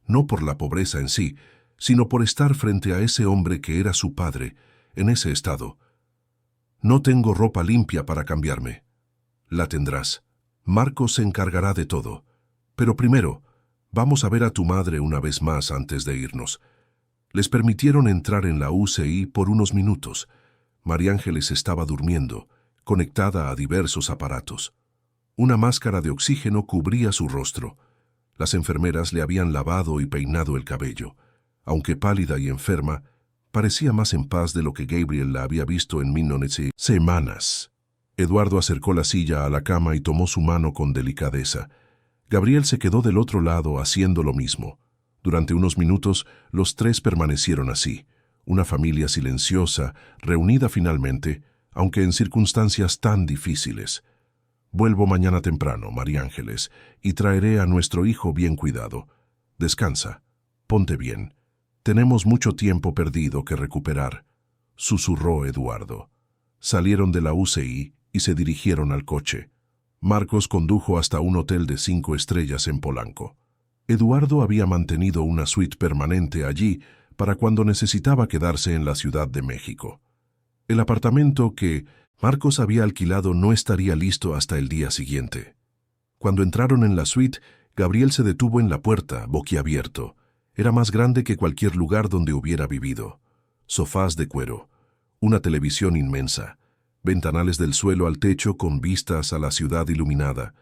No por la pobreza en sí, sino por estar frente a ese hombre que era su padre, en ese estado. «No tengo ropa limpia para cambiarme». «La tendrás. Marcos se encargará de todo. Pero primero, vamos a ver a tu madre una vez más antes de irnos». Les permitieron entrar en la UCI por unos minutos. María Ángeles estaba durmiendo, conectada a diversos aparatos. Una máscara de oxígeno cubría su rostro. Las enfermeras le habían lavado y peinado el cabello. Aunque pálida y enferma, parecía más en paz de lo que Gabriel la había visto en 19 semanas. Eduardo acercó la silla a la cama y tomó su mano con delicadeza. Gabriel se quedó del otro lado haciendo lo mismo. Durante unos minutos, los tres permanecieron así, una familia silenciosa, reunida finalmente, aunque en circunstancias tan difíciles. «Vuelvo mañana temprano, María Ángeles, y traeré a nuestro hijo bien cuidado. Descansa, ponte bien. Tenemos mucho tiempo perdido que recuperar», susurró Eduardo. Salieron de la UCI y se dirigieron al coche. Marcos condujo hasta un hotel de 5 estrellas en Polanco. Eduardo había mantenido una suite permanente allí para cuando necesitaba quedarse en la Ciudad de México. El apartamento que Marcos había alquilado no estaría listo hasta el día siguiente. Cuando entraron en la suite, Gabriel se detuvo en la puerta, boquiabierto. Era más grande que cualquier lugar donde hubiera vivido. Sofás de cuero, una televisión inmensa, ventanales del suelo al techo con vistas a la ciudad iluminada,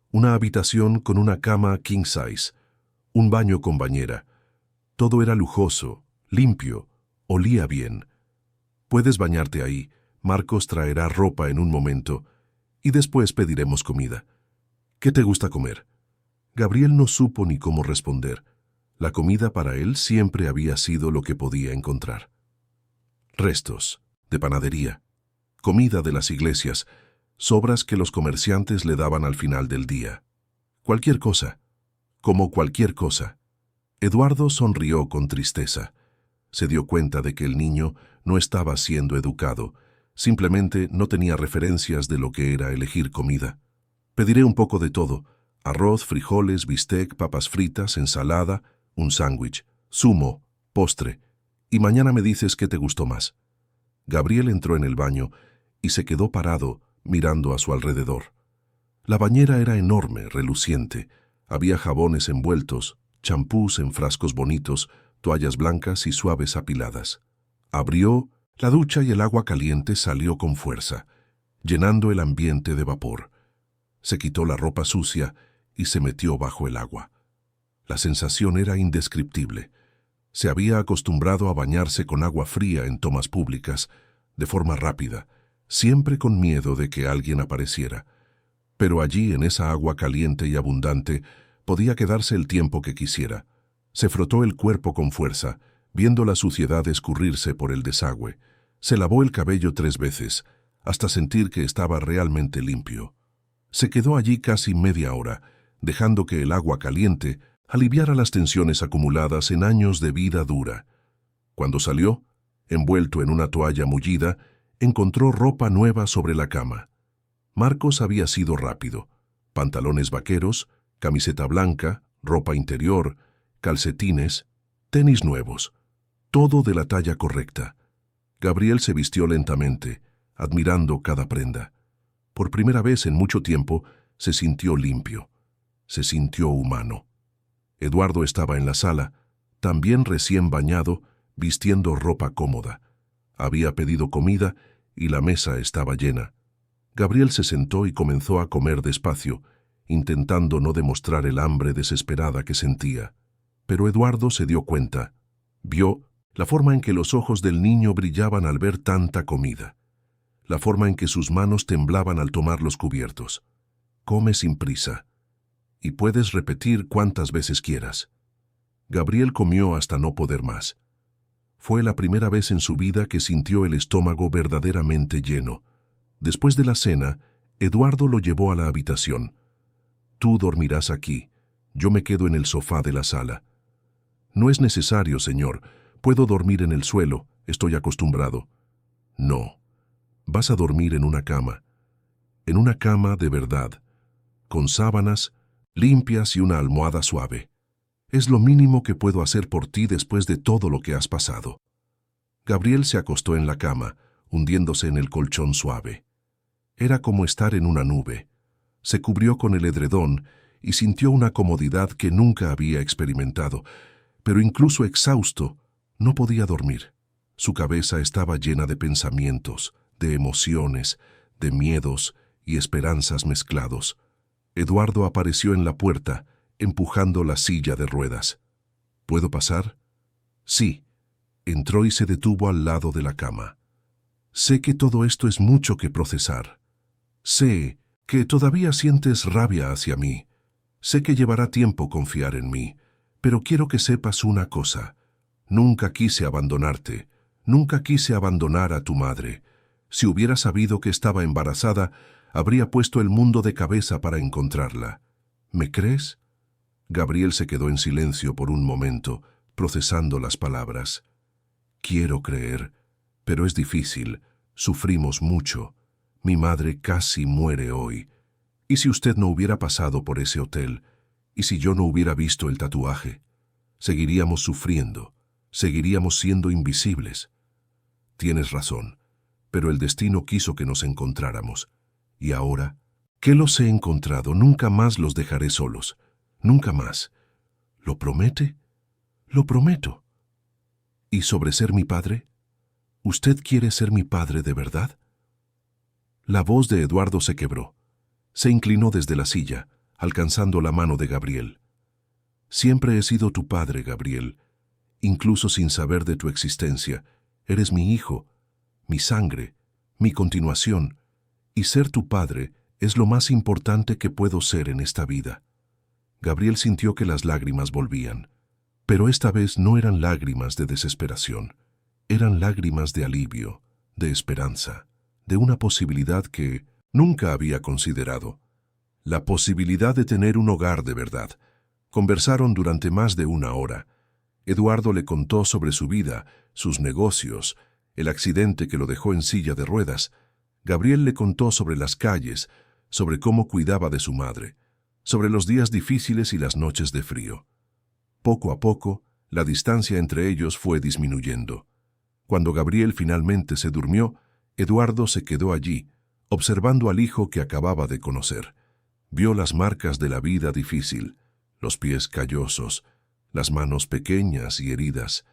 una habitación con una cama king size, un baño con bañera. Todo era lujoso, limpio, olía bien. Puedes bañarte ahí, Marcos traerá ropa en un momento y después pediremos comida. ¿Qué te gusta comer? Gabriel no supo ni cómo responder. La comida para él siempre había sido lo que podía encontrar. Restos, de panadería, comida de las iglesias, sobras que los comerciantes le daban al final del día. Cualquier cosa, como cualquier cosa. Eduardo sonrió con tristeza. Se dio cuenta de que el niño no estaba siendo educado, simplemente no tenía referencias de lo que era elegir comida. Pediré un poco de todo: arroz, frijoles, bistec, papas fritas, ensalada, un sándwich, zumo, postre, y mañana me dices qué te gustó más. Gabriel entró en el baño y se quedó parado, mirando a su alrededor. La bañera era enorme, reluciente. Había jabones envueltos, champús en frascos bonitos, toallas blancas y suaves apiladas. Abrió la ducha y el agua caliente salió con fuerza, llenando el ambiente de vapor. Se quitó la ropa sucia y se metió bajo el agua. La sensación era indescriptible. Se había acostumbrado a bañarse con agua fría en tomas públicas, de forma rápida, siempre con miedo de que alguien apareciera. Pero allí, en esa agua caliente y abundante, podía quedarse el tiempo que quisiera. Se frotó el cuerpo con fuerza, viendo la suciedad escurrirse por el desagüe. Se lavó el cabello 3 veces, hasta sentir que estaba realmente limpio. Se quedó allí casi media hora, dejando que el agua caliente aliviara las tensiones acumuladas en años de vida dura. Cuando salió, envuelto en una toalla mullida, encontró ropa nueva sobre la cama. Marcos había sido rápido: pantalones vaqueros, camiseta blanca, ropa interior, calcetines, tenis nuevos, todo de la talla correcta. Gabriel se vistió lentamente, admirando cada prenda. Por primera vez en mucho tiempo se sintió limpio, se sintió humano. Eduardo estaba en la sala, también recién bañado, vistiendo ropa cómoda. Había pedido comida y la mesa estaba llena. Gabriel se sentó y comenzó a comer despacio, intentando no demostrar el hambre desesperada que sentía. Pero Eduardo se dio cuenta. Vio la forma en que los ojos del niño brillaban al ver tanta comida, la forma en que sus manos temblaban al tomar los cubiertos. Come sin prisa, y puedes repetir cuantas veces quieras. Gabriel comió hasta no poder más. Fue la primera vez en su vida que sintió el estómago verdaderamente lleno. Después de la cena, Eduardo lo llevó a la habitación. Tú dormirás aquí, yo me quedo en el sofá de la sala. No es necesario, señor, puedo dormir en el suelo, estoy acostumbrado. No, vas a dormir en una cama de verdad, con sábanas limpias y una almohada suave. Es lo mínimo que puedo hacer por ti después de todo lo que has pasado. Gabriel se acostó en la cama, hundiéndose en el colchón suave. Era como estar en una nube. Se cubrió con el edredón y sintió una comodidad que nunca había experimentado, pero incluso exhausto, no podía dormir. Su cabeza estaba llena de pensamientos, de emociones, de miedos y esperanzas mezclados. Eduardo apareció en la puerta, empujando la silla de ruedas. ¿Puedo pasar? Sí. Entró y se detuvo al lado de la cama. Sé que todo esto es mucho que procesar. Sé que todavía sientes rabia hacia mí. Sé que llevará tiempo confiar en mí, pero quiero que sepas una cosa. Nunca quise abandonarte. Nunca quise abandonar a tu madre. Si hubiera sabido que estaba embarazada, habría puesto el mundo de cabeza para encontrarla. ¿Me crees? Gabriel se quedó en silencio por un momento, procesando las palabras. Quiero creer, pero es difícil. Sufrimos mucho. Mi madre casi muere hoy. ¿Y si usted no hubiera pasado por ese hotel? ¿Y si yo no hubiera visto el tatuaje? Seguiríamos sufriendo, seguiríamos siendo invisibles. Tienes razón, pero el destino quiso que nos encontráramos. Y ahora, ¿qué los he encontrado? Nunca más los dejaré solos. Nunca más. ¿Lo promete? Lo prometo. ¿Y sobre ser mi padre? ¿Usted quiere ser mi padre de verdad? La voz de Eduardo se quebró. Se inclinó desde la silla, alcanzando la mano de Gabriel. Siempre he sido tu padre, Gabriel. Incluso sin saber de tu existencia, eres mi hijo, mi sangre, mi continuación, y ser tu padre es lo más importante que puedo ser en esta vida. Gabriel sintió que las lágrimas volvían, pero esta vez no eran lágrimas de desesperación, eran lágrimas de alivio, de esperanza, de una posibilidad que nunca había considerado, la posibilidad de tener un hogar de verdad. Conversaron durante más de una hora. Eduardo le contó sobre su vida, sus negocios, el accidente que lo dejó en silla de ruedas. Gabriel le contó sobre las calles, sobre cómo cuidaba de su madre, sobre los días difíciles y las noches de frío. Poco a poco, la distancia entre ellos fue disminuyendo. Cuando Gabriel finalmente se durmió, Eduardo se quedó allí, observando al hijo que acababa de conocer. Vio las marcas de la vida difícil, los pies callosos, las manos pequeñas y heridas,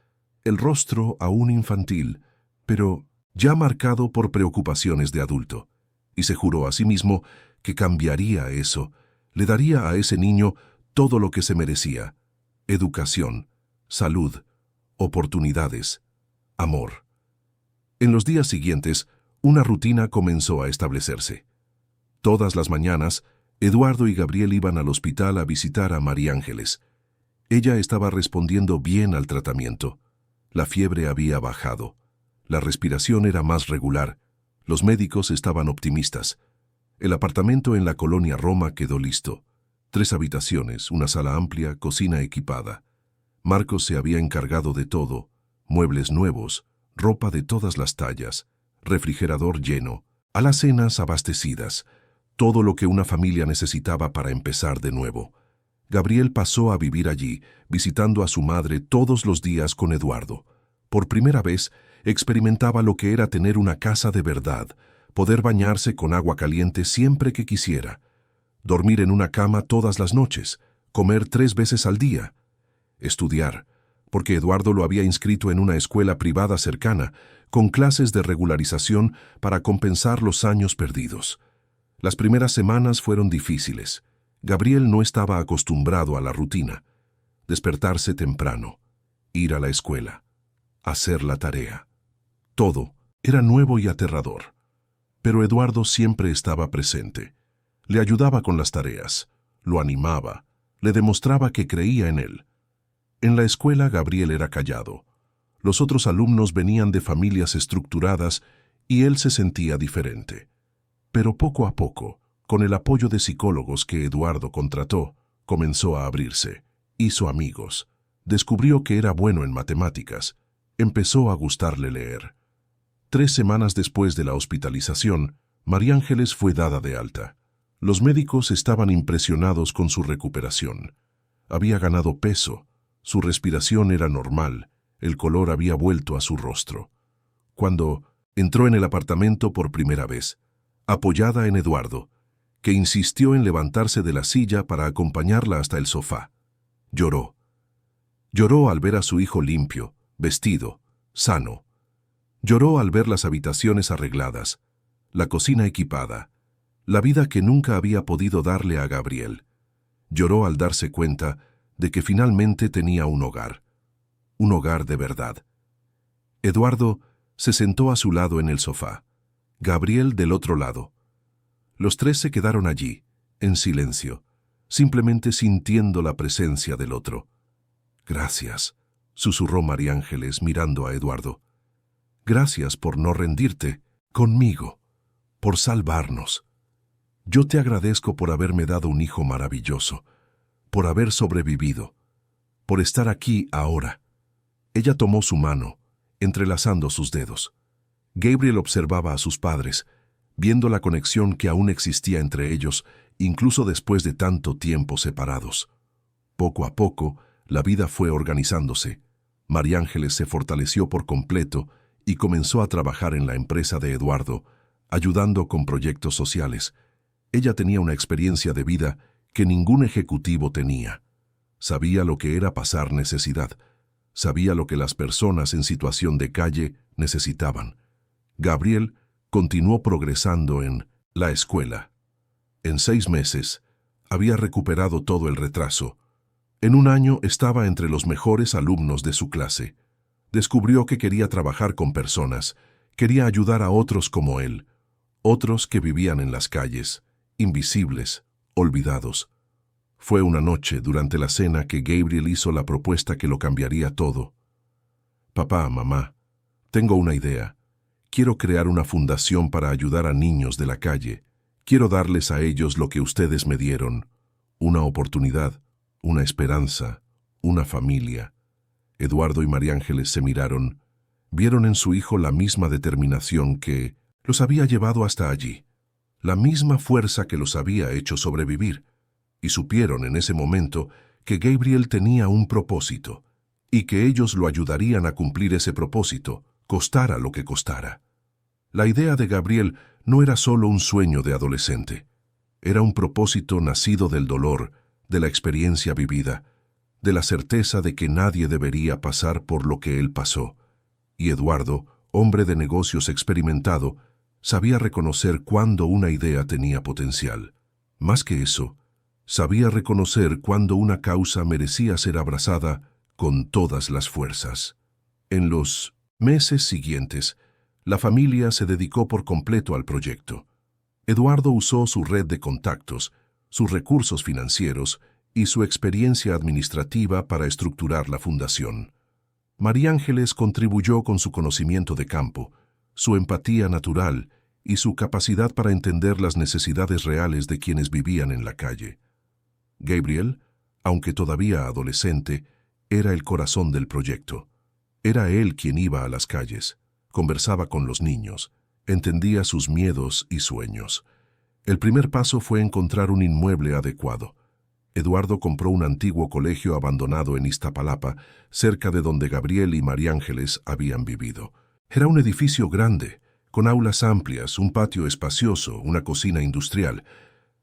el rostro aún infantil, pero ya marcado por preocupaciones de adulto, y se juró a sí mismo que cambiaría eso, le daría a ese niño todo lo que se merecía: educación, salud, oportunidades, amor. En los días siguientes, una rutina comenzó a establecerse. Todas las mañanas, Eduardo y Gabriel iban al hospital a visitar a María Ángeles. Ella estaba respondiendo bien al tratamiento. La fiebre había bajado. La respiración era más regular. Los médicos estaban optimistas. El apartamento en la colonia Roma quedó listo. 3 habitaciones, una sala amplia, cocina equipada. Marcos se había encargado de todo: muebles nuevos, ropa de todas las tallas, refrigerador lleno, alacenas abastecidas, todo lo que una familia necesitaba para empezar de nuevo. Gabriel pasó a vivir allí, visitando a su madre todos los días con Eduardo. Por primera vez, experimentaba lo que era tener una casa de verdad, poder bañarse con agua caliente siempre que quisiera, dormir en una cama todas las noches, comer 3 veces al día, estudiar, porque Eduardo lo había inscrito en una escuela privada cercana, con clases de regularización para compensar los años perdidos. Las primeras semanas fueron difíciles. Gabriel no estaba acostumbrado a la rutina: despertarse temprano, ir a la escuela, hacer la tarea. Todo era nuevo y aterrador. Pero Eduardo siempre estaba presente. Le ayudaba con las tareas, lo animaba, le demostraba que creía en él. En la escuela Gabriel era callado. Los otros alumnos venían de familias estructuradas y él se sentía diferente. Pero poco a poco, con el apoyo de psicólogos que Eduardo contrató, comenzó a abrirse, hizo amigos, descubrió que era bueno en matemáticas, empezó a gustarle leer. 3 semanas después de la hospitalización, María Ángeles fue dada de alta. Los médicos estaban impresionados con su recuperación. Había ganado peso, su respiración era normal, el color había vuelto a su rostro. Cuando entró en el apartamento por primera vez, apoyada en Eduardo, que insistió en levantarse de la silla para acompañarla hasta el sofá, lloró. Lloró al ver a su hijo limpio, vestido, sano. Lloró al ver las habitaciones arregladas, la cocina equipada, la vida que nunca había podido darle a Gabriel. Lloró al darse cuenta de que finalmente tenía un hogar de verdad. Eduardo se sentó a su lado en el sofá, Gabriel del otro lado. Los 3 se quedaron allí, en silencio, simplemente sintiendo la presencia del otro. «Gracias», susurró María Ángeles mirando a Eduardo. «Gracias por no rendirte conmigo, por salvarnos. Yo te agradezco por haberme dado un hijo maravilloso, por haber sobrevivido, por estar aquí ahora». Ella tomó su mano, entrelazando sus dedos. Gabriel observaba a sus padres, viendo la conexión que aún existía entre ellos incluso después de tanto tiempo separados. Poco a poco, la vida fue organizándose. María Ángeles se fortaleció por completo y comenzó a trabajar en la empresa de Eduardo, ayudando con proyectos sociales. Ella tenía una experiencia de vida que ningún ejecutivo tenía. Sabía lo que era pasar necesidad. Sabía lo que las personas en situación de calle necesitaban. Gabriel continuó progresando en la escuela. En 6 meses, había recuperado todo el retraso. En un año estaba entre los mejores alumnos de su clase. Descubrió que quería trabajar con personas, quería ayudar a otros como él, otros que vivían en las calles, invisibles, olvidados. Fue una noche durante la cena que Gabriel hizo la propuesta que lo cambiaría todo. Papá, mamá, tengo una idea. Quiero crear una fundación para ayudar a niños de la calle. Quiero darles a ellos lo que ustedes me dieron, una oportunidad, una esperanza, una familia. Eduardo y María Ángeles se miraron. Vieron en su hijo la misma determinación que los había llevado hasta allí, la misma fuerza que los había hecho sobrevivir, y supieron en ese momento que Gabriel tenía un propósito, y que ellos lo ayudarían a cumplir ese propósito, costara lo que costara. La idea de Gabriel no era solo un sueño de adolescente, era un propósito nacido del dolor, de la experiencia vivida, de la certeza de que nadie debería pasar por lo que él pasó. Y Eduardo, hombre de negocios experimentado, sabía reconocer cuándo una idea tenía potencial. Más que eso, sabía reconocer cuándo una causa merecía ser abrazada con todas las fuerzas. En los meses siguientes, la familia se dedicó por completo al proyecto. Eduardo usó su red de contactos, sus recursos financieros y su experiencia administrativa para estructurar la fundación. María Ángeles contribuyó con su conocimiento de campo, su empatía natural y su capacidad para entender las necesidades reales de quienes vivían en la calle. Gabriel, aunque todavía adolescente, era el corazón del proyecto. Era él quien iba a las calles, conversaba con los niños, entendía sus miedos y sueños. El primer paso fue encontrar un inmueble adecuado. Eduardo compró un antiguo colegio abandonado en Iztapalapa, cerca de donde Gabriel y María Ángeles habían vivido. Era un edificio grande, con aulas amplias, un patio espacioso, una cocina industrial.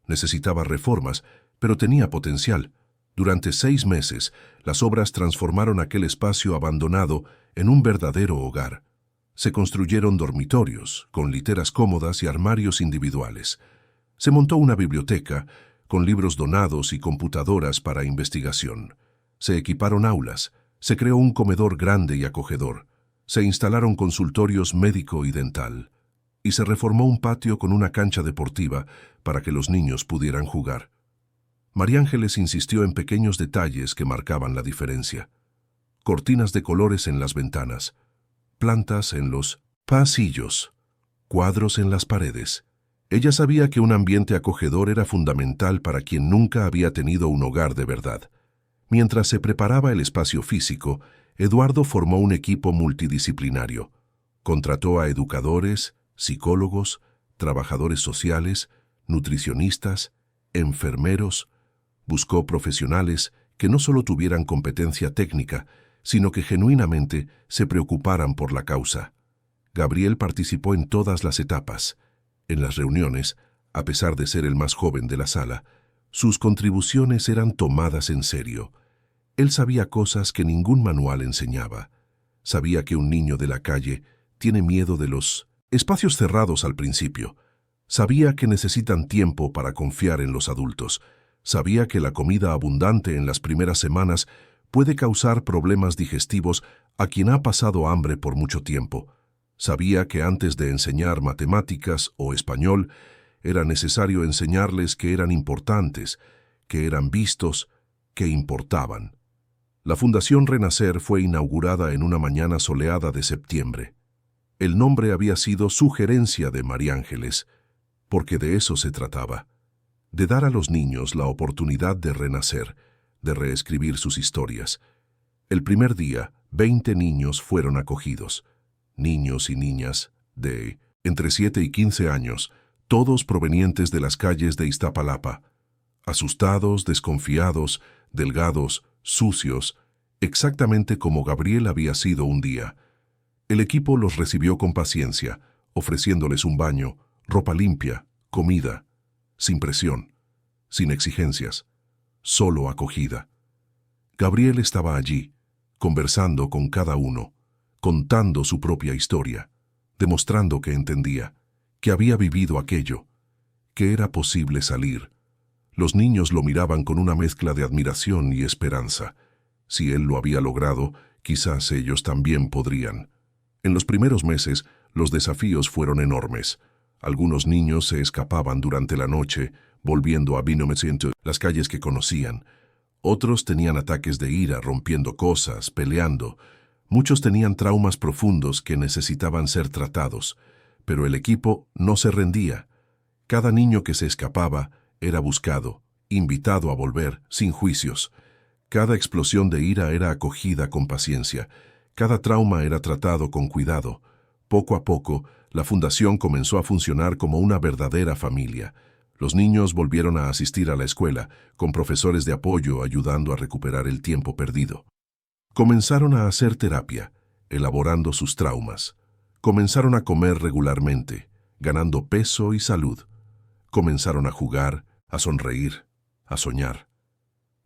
Necesitaba reformas, pero tenía potencial. Durante 6 meses, las obras transformaron aquel espacio abandonado en un verdadero hogar. Se construyeron dormitorios, con literas cómodas y armarios individuales. Se montó una biblioteca, con libros donados y computadoras para investigación. Se equiparon aulas, se creó un comedor grande y acogedor, se instalaron consultorios médico y dental, y se reformó un patio con una cancha deportiva para que los niños pudieran jugar. María Ángeles insistió en pequeños detalles que marcaban la diferencia. Cortinas de colores en las ventanas, plantas en los pasillos, cuadros en las paredes. Ella sabía que un ambiente acogedor era fundamental para quien nunca había tenido un hogar de verdad. Mientras se preparaba el espacio físico, Eduardo formó un equipo multidisciplinario. Contrató a educadores, psicólogos, trabajadores sociales, nutricionistas, enfermeros. Buscó profesionales que no solo tuvieran competencia técnica, sino que genuinamente se preocuparan por la causa. Gabriel participó en todas las etapas. En las reuniones, a pesar de ser el más joven de la sala, sus contribuciones eran tomadas en serio. Él sabía cosas que ningún manual enseñaba. Sabía que un niño de la calle tiene miedo de los espacios cerrados al principio. Sabía que necesitan tiempo para confiar en los adultos. Sabía que la comida abundante en las primeras semanas puede causar problemas digestivos a quien ha pasado hambre por mucho tiempo. Sabía que antes de enseñar matemáticas o español, era necesario enseñarles que eran importantes, que eran vistos, que importaban. La Fundación Renacer fue inaugurada en una mañana soleada de septiembre. El nombre había sido sugerencia de María Ángeles, porque de eso se trataba, de dar a los niños la oportunidad de renacer, de reescribir sus historias. El primer día, 20 niños fueron acogidos. Niños y niñas de entre 7 y 15 años, todos provenientes de las calles de Iztapalapa. asustados, desconfiados, delgados, sucios, exactamente como Gabriel había sido un día. El equipo los recibió con paciencia, ofreciéndoles un baño, ropa limpia, comida, sin presión, sin exigencias, solo acogida. Gabriel estaba allí, conversando con cada uno, contando su propia historia, demostrando que entendía, que había vivido aquello, que era posible salir. Los niños lo miraban con una mezcla de admiración y esperanza. Si él lo había logrado, quizás ellos también podrían. En los primeros meses, los desafíos fueron enormes. Algunos niños se escapaban durante la noche, volviendo a Binomecento, las calles que conocían. Otros tenían ataques de ira, rompiendo cosas, peleando. Muchos tenían traumas profundos que necesitaban ser tratados. Pero el equipo no se rendía. Cada niño que se escapaba era buscado, invitado a volver, sin juicios. Cada explosión de ira era acogida con paciencia. Cada trauma era tratado con cuidado. Poco a poco, la fundación comenzó a funcionar como una verdadera familia. Los niños volvieron a asistir a la escuela, con profesores de apoyo ayudando a recuperar el tiempo perdido. Comenzaron a hacer terapia, elaborando sus traumas. Comenzaron a comer regularmente, ganando peso y salud. Comenzaron a jugar, a sonreír, a soñar.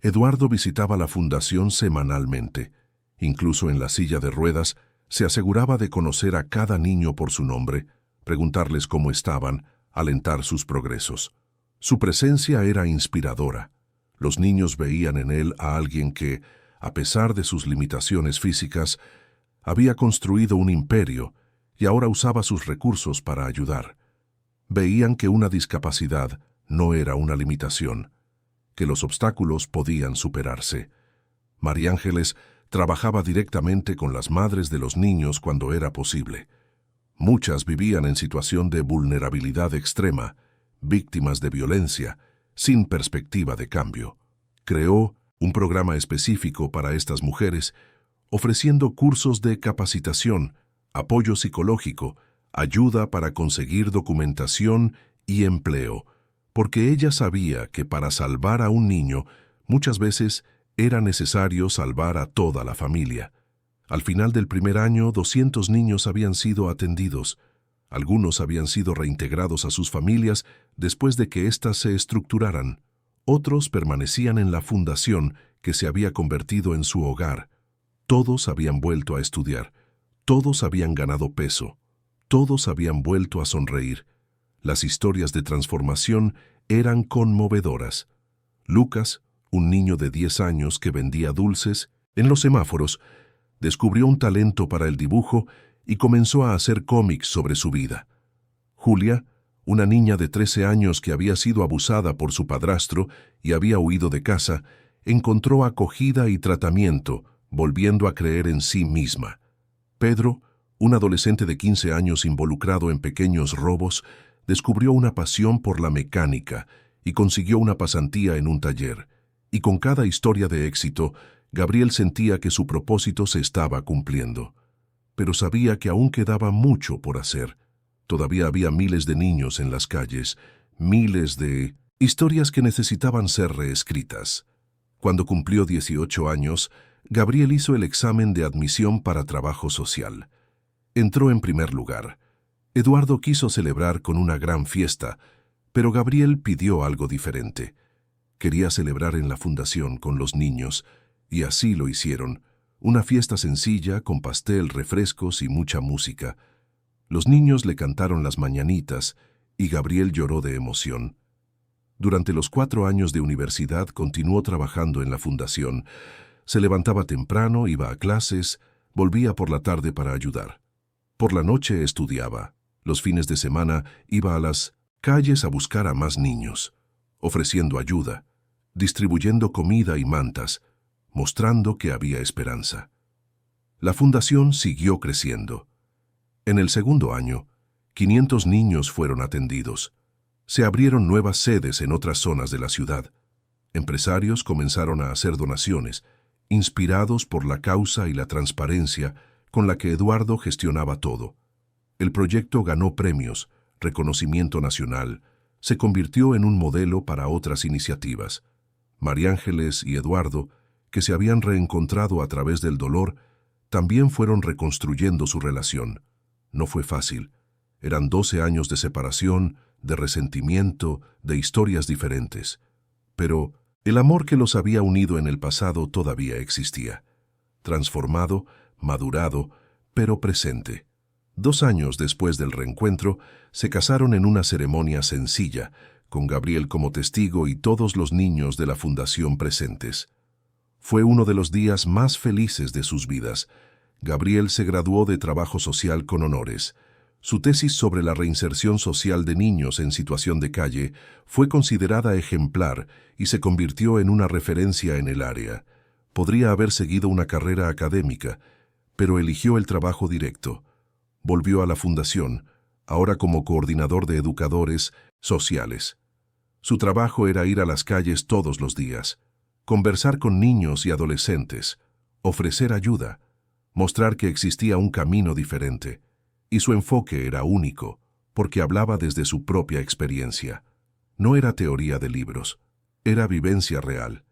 Eduardo visitaba la fundación semanalmente. Incluso en la silla de ruedas, se aseguraba de conocer a cada niño por su nombre, preguntarles cómo estaban, alentar sus progresos. Su presencia era inspiradora. Los niños veían en él a alguien que, a pesar de sus limitaciones físicas, había construido un imperio y ahora usaba sus recursos para ayudar. Veían que una discapacidad no era una limitación, que los obstáculos podían superarse. María Ángeles trabajaba directamente con las madres de los niños cuando era posible. Muchas vivían en situación de vulnerabilidad extrema, víctimas de violencia, sin perspectiva de cambio. Creó un programa específico para estas mujeres, ofreciendo cursos de capacitación, apoyo psicológico, ayuda para conseguir documentación y empleo, porque ella sabía que para salvar a un niño, muchas veces era necesario salvar a toda la familia. Al final del primer año, 200 niños habían sido atendidos. Algunos habían sido reintegrados a sus familias después de que éstas se estructuraran. Otros permanecían en la fundación que se había convertido en su hogar. Todos habían vuelto a estudiar. Todos habían ganado peso. Todos habían vuelto a sonreír. Las historias de transformación eran conmovedoras. Lucas, un niño de 10 años que vendía dulces en los semáforos, descubrió un talento para el dibujo y comenzó a hacer cómics sobre su vida. Julia, una niña de 13 años que había sido abusada por su padrastro y había huido de casa, encontró acogida y tratamiento, volviendo a creer en sí misma. Pedro, un adolescente de 15 años involucrado en pequeños robos, descubrió una pasión por la mecánica y consiguió una pasantía en un taller. Y con cada historia de éxito, Gabriel sentía que su propósito se estaba cumpliendo. Pero sabía que aún quedaba mucho por hacer. Todavía había miles de niños en las calles, miles de historias que necesitaban ser reescritas. Cuando cumplió 18 años, Gabriel hizo el examen de admisión para trabajo social. Entró en primer lugar. Eduardo quiso celebrar con una gran fiesta, pero Gabriel pidió algo diferente. Quería celebrar en la fundación con los niños, y así lo hicieron. Una fiesta sencilla, con pastel, refrescos y mucha música. Los niños le cantaron las mañanitas, y Gabriel lloró de emoción. Durante los 4 años de universidad continuó trabajando en la fundación. Se levantaba temprano, iba a clases, volvía por la tarde para ayudar. Por la noche estudiaba. Los fines de semana iba a las calles a buscar a más niños, ofreciendo ayuda, distribuyendo comida y mantas, mostrando que había esperanza. La fundación siguió creciendo. En el segundo año, 500 niños fueron atendidos. Se abrieron nuevas sedes en otras zonas de la ciudad. Empresarios comenzaron a hacer donaciones, inspirados por la causa y la transparencia con la que Eduardo gestionaba todo. El proyecto ganó premios, reconocimiento nacional, se convirtió en un modelo para otras iniciativas. María Ángeles y Eduardo, que se habían reencontrado a través del dolor, también fueron reconstruyendo su relación. No fue fácil. Eran 12 años de separación, de resentimiento, de historias diferentes. Pero el amor que los había unido en el pasado todavía existía. Transformado, madurado, pero presente. 2 años después del reencuentro, se casaron en una ceremonia sencilla, con Gabriel como testigo y todos los niños de la fundación presentes. Fue uno de los días más felices de sus vidas. Gabriel se graduó de trabajo social con honores. Su tesis sobre la reinserción social de niños en situación de calle fue considerada ejemplar y se convirtió en una referencia en el área. Podría haber seguido una carrera académica, pero eligió el trabajo directo. Volvió a la fundación, ahora como coordinador de educadores sociales. Su trabajo era ir a las calles todos los días, conversar con niños y adolescentes, ofrecer ayuda, mostrar que existía un camino diferente. Y su enfoque era único, porque hablaba desde su propia experiencia. No era teoría de libros, era vivencia real.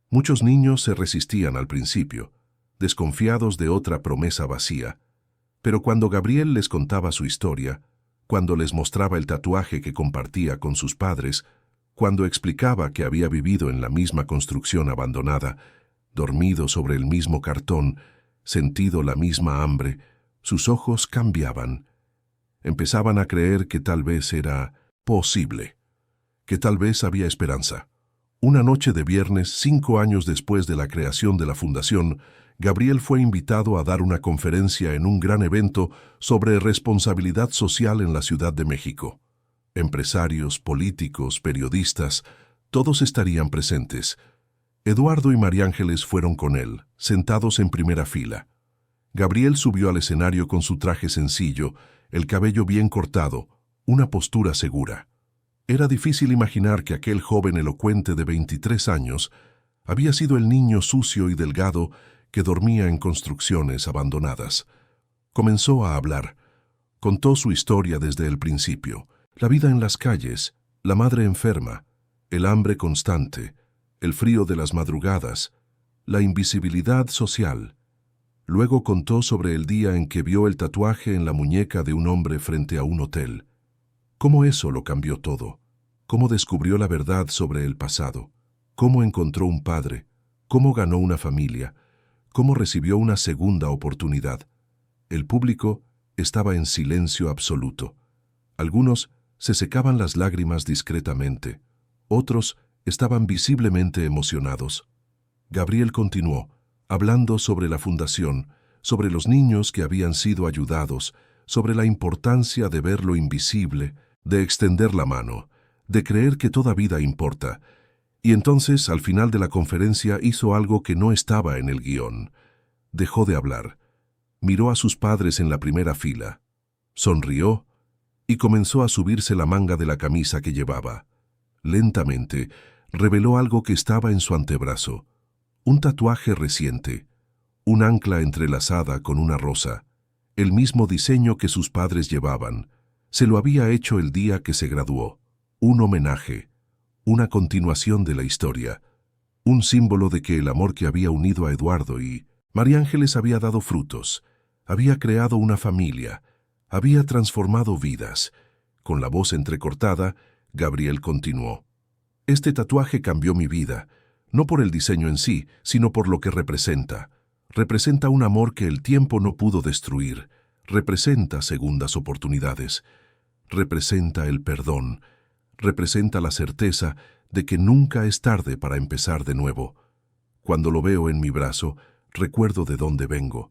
Muchos niños se resistían al principio, desconfiados de otra promesa vacía. Pero cuando Gabriel les contaba su historia, cuando les mostraba el tatuaje que compartía con sus padres, cuando explicaba que había vivido en la misma construcción abandonada, dormido sobre el mismo cartón, sentido la misma hambre, sus ojos cambiaban. Empezaban a creer que tal vez era posible, que tal vez había esperanza. Una noche de viernes, 5 años después de la creación de la fundación, Gabriel fue invitado a dar una conferencia en un gran evento sobre responsabilidad social en la Ciudad de México. Empresarios, políticos, periodistas, todos estarían presentes. Eduardo y María Ángeles fueron con él, sentados en primera fila. Gabriel subió al escenario con su traje sencillo, el cabello bien cortado, una postura segura. Era difícil imaginar que aquel joven elocuente de 23 años había sido el niño sucio y delgado que dormía en construcciones abandonadas. Comenzó a hablar. Contó su historia desde el principio, la vida en las calles, la madre enferma, el hambre constante, el frío de las madrugadas, la invisibilidad social. Luego contó sobre el día en que vio el tatuaje en la muñeca de un hombre frente a un hotel. Cómo eso lo cambió todo. Cómo descubrió la verdad sobre el pasado. Cómo encontró un padre. Cómo ganó una familia. Cómo recibió una segunda oportunidad. El público estaba en silencio absoluto. Algunos se secaban las lágrimas discretamente. Otros estaban visiblemente emocionados. Gabriel continuó, hablando sobre la fundación, sobre los niños que habían sido ayudados, sobre la importancia de ver lo invisible, de extender la mano, de creer que toda vida importa. Y entonces, al final de la conferencia, hizo algo que no estaba en el guión. Dejó de hablar. Miró a sus padres en la primera fila. Sonrió y comenzó a subirse la manga de la camisa que llevaba. Lentamente, reveló algo que estaba en su antebrazo. Un tatuaje reciente, un ancla entrelazada con una rosa, el mismo diseño que sus padres llevaban. Se lo había hecho el día que se graduó. Un homenaje, una continuación de la historia, un símbolo de que el amor que había unido a Eduardo y María Ángeles había dado frutos, había creado una familia, había transformado vidas. Con la voz entrecortada, Gabriel continuó. Este tatuaje cambió mi vida. No por el diseño en sí, sino por lo que representa. Representa un amor que el tiempo no pudo destruir. Representa segundas oportunidades. Representa el perdón. Representa la certeza de que nunca es tarde para empezar de nuevo. Cuando lo veo en mi brazo, recuerdo de dónde vengo.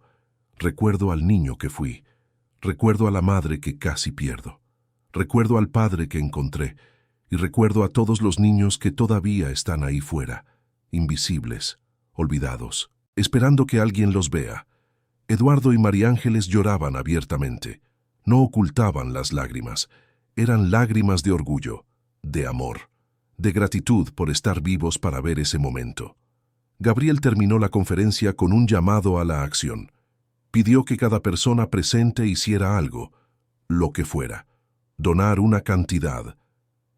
Recuerdo al niño que fui. Recuerdo a la madre que casi pierdo. Recuerdo al padre que encontré. Y recuerdo a todos los niños que todavía están ahí fuera. Invisibles, olvidados, esperando que alguien los vea. Eduardo y María Ángeles lloraban abiertamente. No ocultaban las lágrimas. Eran lágrimas de orgullo, de amor, de gratitud por estar vivos para ver ese momento. Gabriel terminó la conferencia con un llamado a la acción. Pidió que cada persona presente hiciera algo, lo que fuera. Donar una cantidad,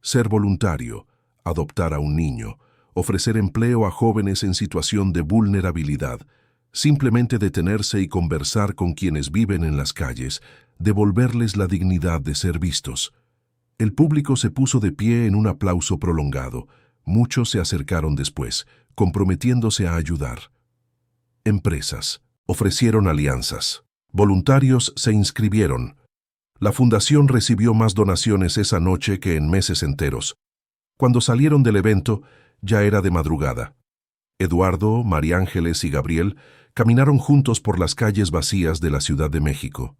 ser voluntario, adoptar a un niño, ofrecer empleo a jóvenes en situación de vulnerabilidad, simplemente detenerse y conversar con quienes viven en las calles, devolverles la dignidad de ser vistos. El público se puso de pie en un aplauso prolongado. Muchos se acercaron después, comprometiéndose a ayudar. Empresas ofrecieron alianzas. Voluntarios se inscribieron. La fundación recibió más donaciones esa noche que en meses enteros. Cuando salieron del evento, ya era de madrugada. Eduardo, María Ángeles y Gabriel caminaron juntos por las calles vacías de la Ciudad de México.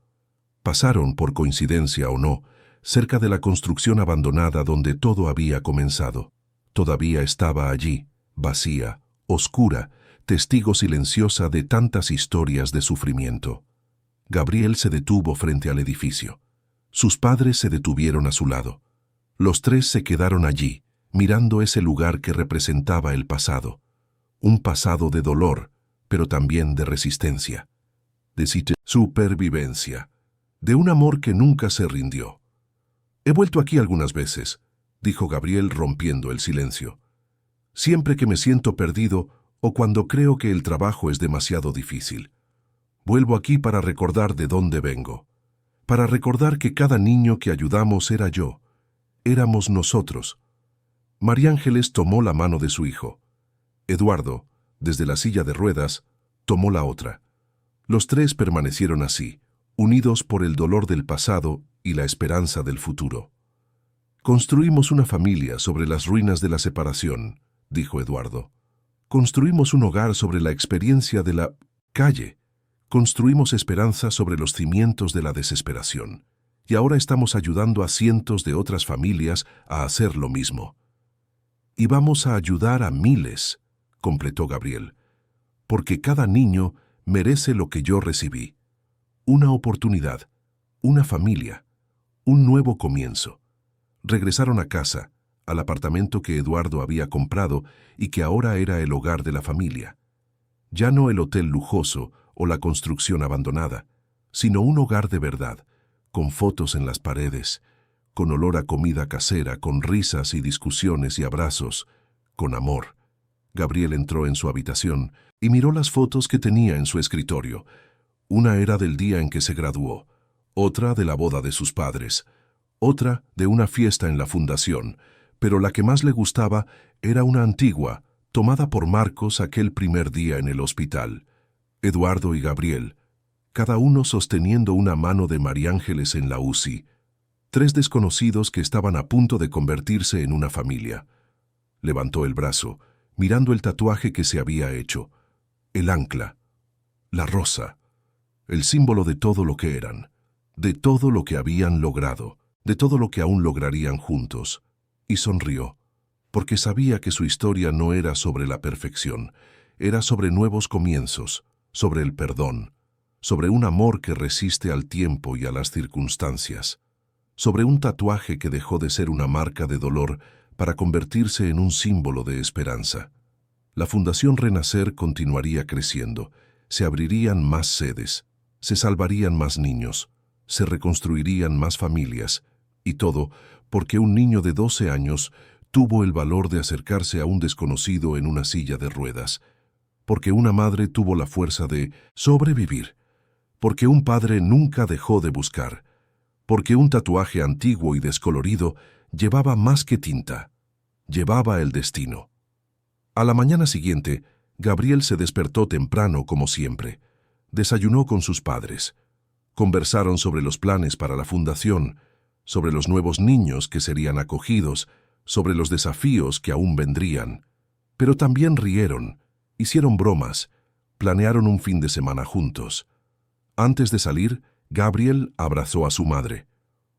Pasaron, por coincidencia o no, cerca de la construcción abandonada donde todo había comenzado. Todavía estaba allí, vacía, oscura, testigo silenciosa de tantas historias de sufrimiento. Gabriel se detuvo frente al edificio. Sus padres se detuvieron a su lado. Los tres se quedaron allí, mirando ese lugar que representaba el pasado. Un pasado de dolor, pero también de resistencia. De supervivencia. De un amor que nunca se rindió. «He vuelto aquí algunas veces», dijo Gabriel rompiendo el silencio. «Siempre que me siento perdido o cuando creo que el trabajo es demasiado difícil. Vuelvo aquí para recordar de dónde vengo. Para recordar que cada niño que ayudamos era yo. Éramos nosotros». María Ángeles tomó la mano de su hijo. Eduardo, desde la silla de ruedas, tomó la otra. Los tres permanecieron así, unidos por el dolor del pasado y la esperanza del futuro. «Construimos una familia sobre las ruinas de la separación», dijo Eduardo. «Construimos un hogar sobre la experiencia de la calle. Construimos esperanza sobre los cimientos de la desesperación. Y ahora estamos ayudando a cientos de otras familias a hacer lo mismo. Y vamos a ayudar a miles», completó Gabriel, «porque cada niño merece lo que yo recibí. Una oportunidad, una familia, un nuevo comienzo». Regresaron a casa, al apartamento que Eduardo había comprado y que ahora era el hogar de la familia. Ya no el hotel lujoso o la construcción abandonada, sino un hogar de verdad, con fotos en las paredes, con olor a comida casera, con risas y discusiones y abrazos, con amor. Gabriel entró en su habitación y miró las fotos que tenía en su escritorio. Una era del día en que se graduó, otra de la boda de sus padres, otra de una fiesta en la fundación, pero la que más le gustaba era una antigua, tomada por Marcos aquel primer día en el hospital. Eduardo y Gabriel, cada uno sosteniendo una mano de María Ángeles en la UCI, tres desconocidos que estaban a punto de convertirse en una familia. Levantó el brazo, mirando el tatuaje que se había hecho, el ancla, la rosa, el símbolo de todo lo que eran, de todo lo que habían logrado, de todo lo que aún lograrían juntos, y sonrió, porque sabía que su historia no era sobre la perfección, era sobre nuevos comienzos, sobre el perdón, sobre un amor que resiste al tiempo y a las circunstancias, sobre un tatuaje que dejó de ser una marca de dolor para convertirse en un símbolo de esperanza. La Fundación Renacer continuaría creciendo, se abrirían más sedes, se salvarían más niños, se reconstruirían más familias, y todo porque un niño de 12 años tuvo el valor de acercarse a un desconocido en una silla de ruedas, porque una madre tuvo la fuerza de sobrevivir, porque un padre nunca dejó de buscar, porque un tatuaje antiguo y descolorido llevaba más que tinta, llevaba el destino. A la mañana siguiente, Gabriel se despertó temprano como siempre. Desayunó con sus padres. Conversaron sobre los planes para la fundación, sobre los nuevos niños que serían acogidos, sobre los desafíos que aún vendrían. Pero también rieron, hicieron bromas, planearon un fin de semana juntos. Antes de salir, Gabriel abrazó a su madre.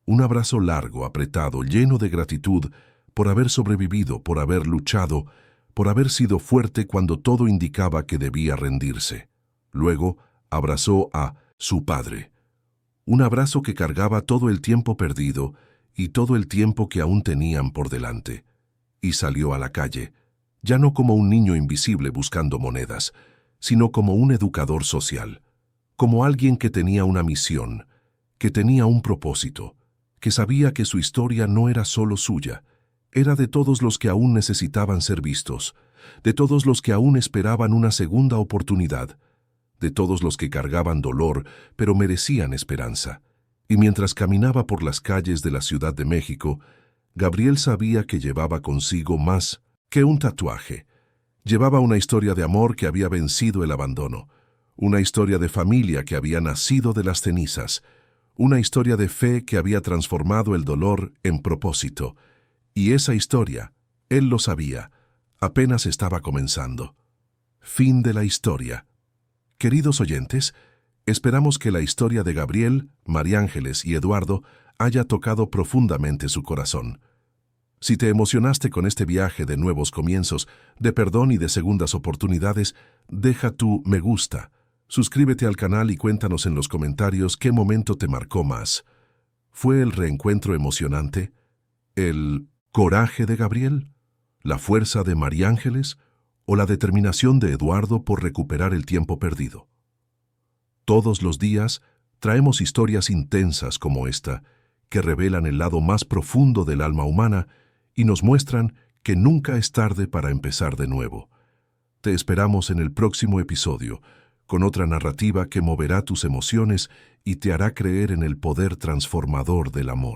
Un abrazo largo, apretado, lleno de gratitud por haber sobrevivido, por haber luchado, por haber sido fuerte cuando todo indicaba que debía rendirse. Luego, abrazó a su padre. Un abrazo que cargaba todo el tiempo perdido y todo el tiempo que aún tenían por delante. Y salió a la calle, ya no como un niño invisible buscando monedas, sino como un educador social, como alguien que tenía una misión, que tenía un propósito, que sabía que su historia no era solo suya, Era de todos los que aún necesitaban ser vistos, de todos los que aún esperaban una segunda oportunidad, de todos los que cargaban dolor, pero merecían esperanza. Y mientras caminaba por las calles de la Ciudad de México, Gabriel sabía que llevaba consigo más que un tatuaje. Llevaba una historia de amor que había vencido el abandono, una historia de familia que había nacido de las cenizas, una historia de fe que había transformado el dolor en propósito. Y esa historia, él lo sabía, apenas estaba comenzando. Fin de la historia. Queridos oyentes, esperamos que la historia de Gabriel, María Ángeles y Eduardo haya tocado profundamente su corazón. Si te emocionaste con este viaje de nuevos comienzos, de perdón y de segundas oportunidades, deja tu me gusta, suscríbete al canal y cuéntanos en los comentarios qué momento te marcó más. ¿Fue el reencuentro emocionante? ¿El coraje de Gabriel? ¿La fuerza de María Ángeles? ¿O la determinación de Eduardo por recuperar el tiempo perdido? Todos los días traemos historias intensas como esta, que revelan el lado más profundo del alma humana y nos muestran que nunca es tarde para empezar de nuevo. Te esperamos en el próximo episodio, con otra narrativa que moverá tus emociones y te hará creer en el poder transformador del amor.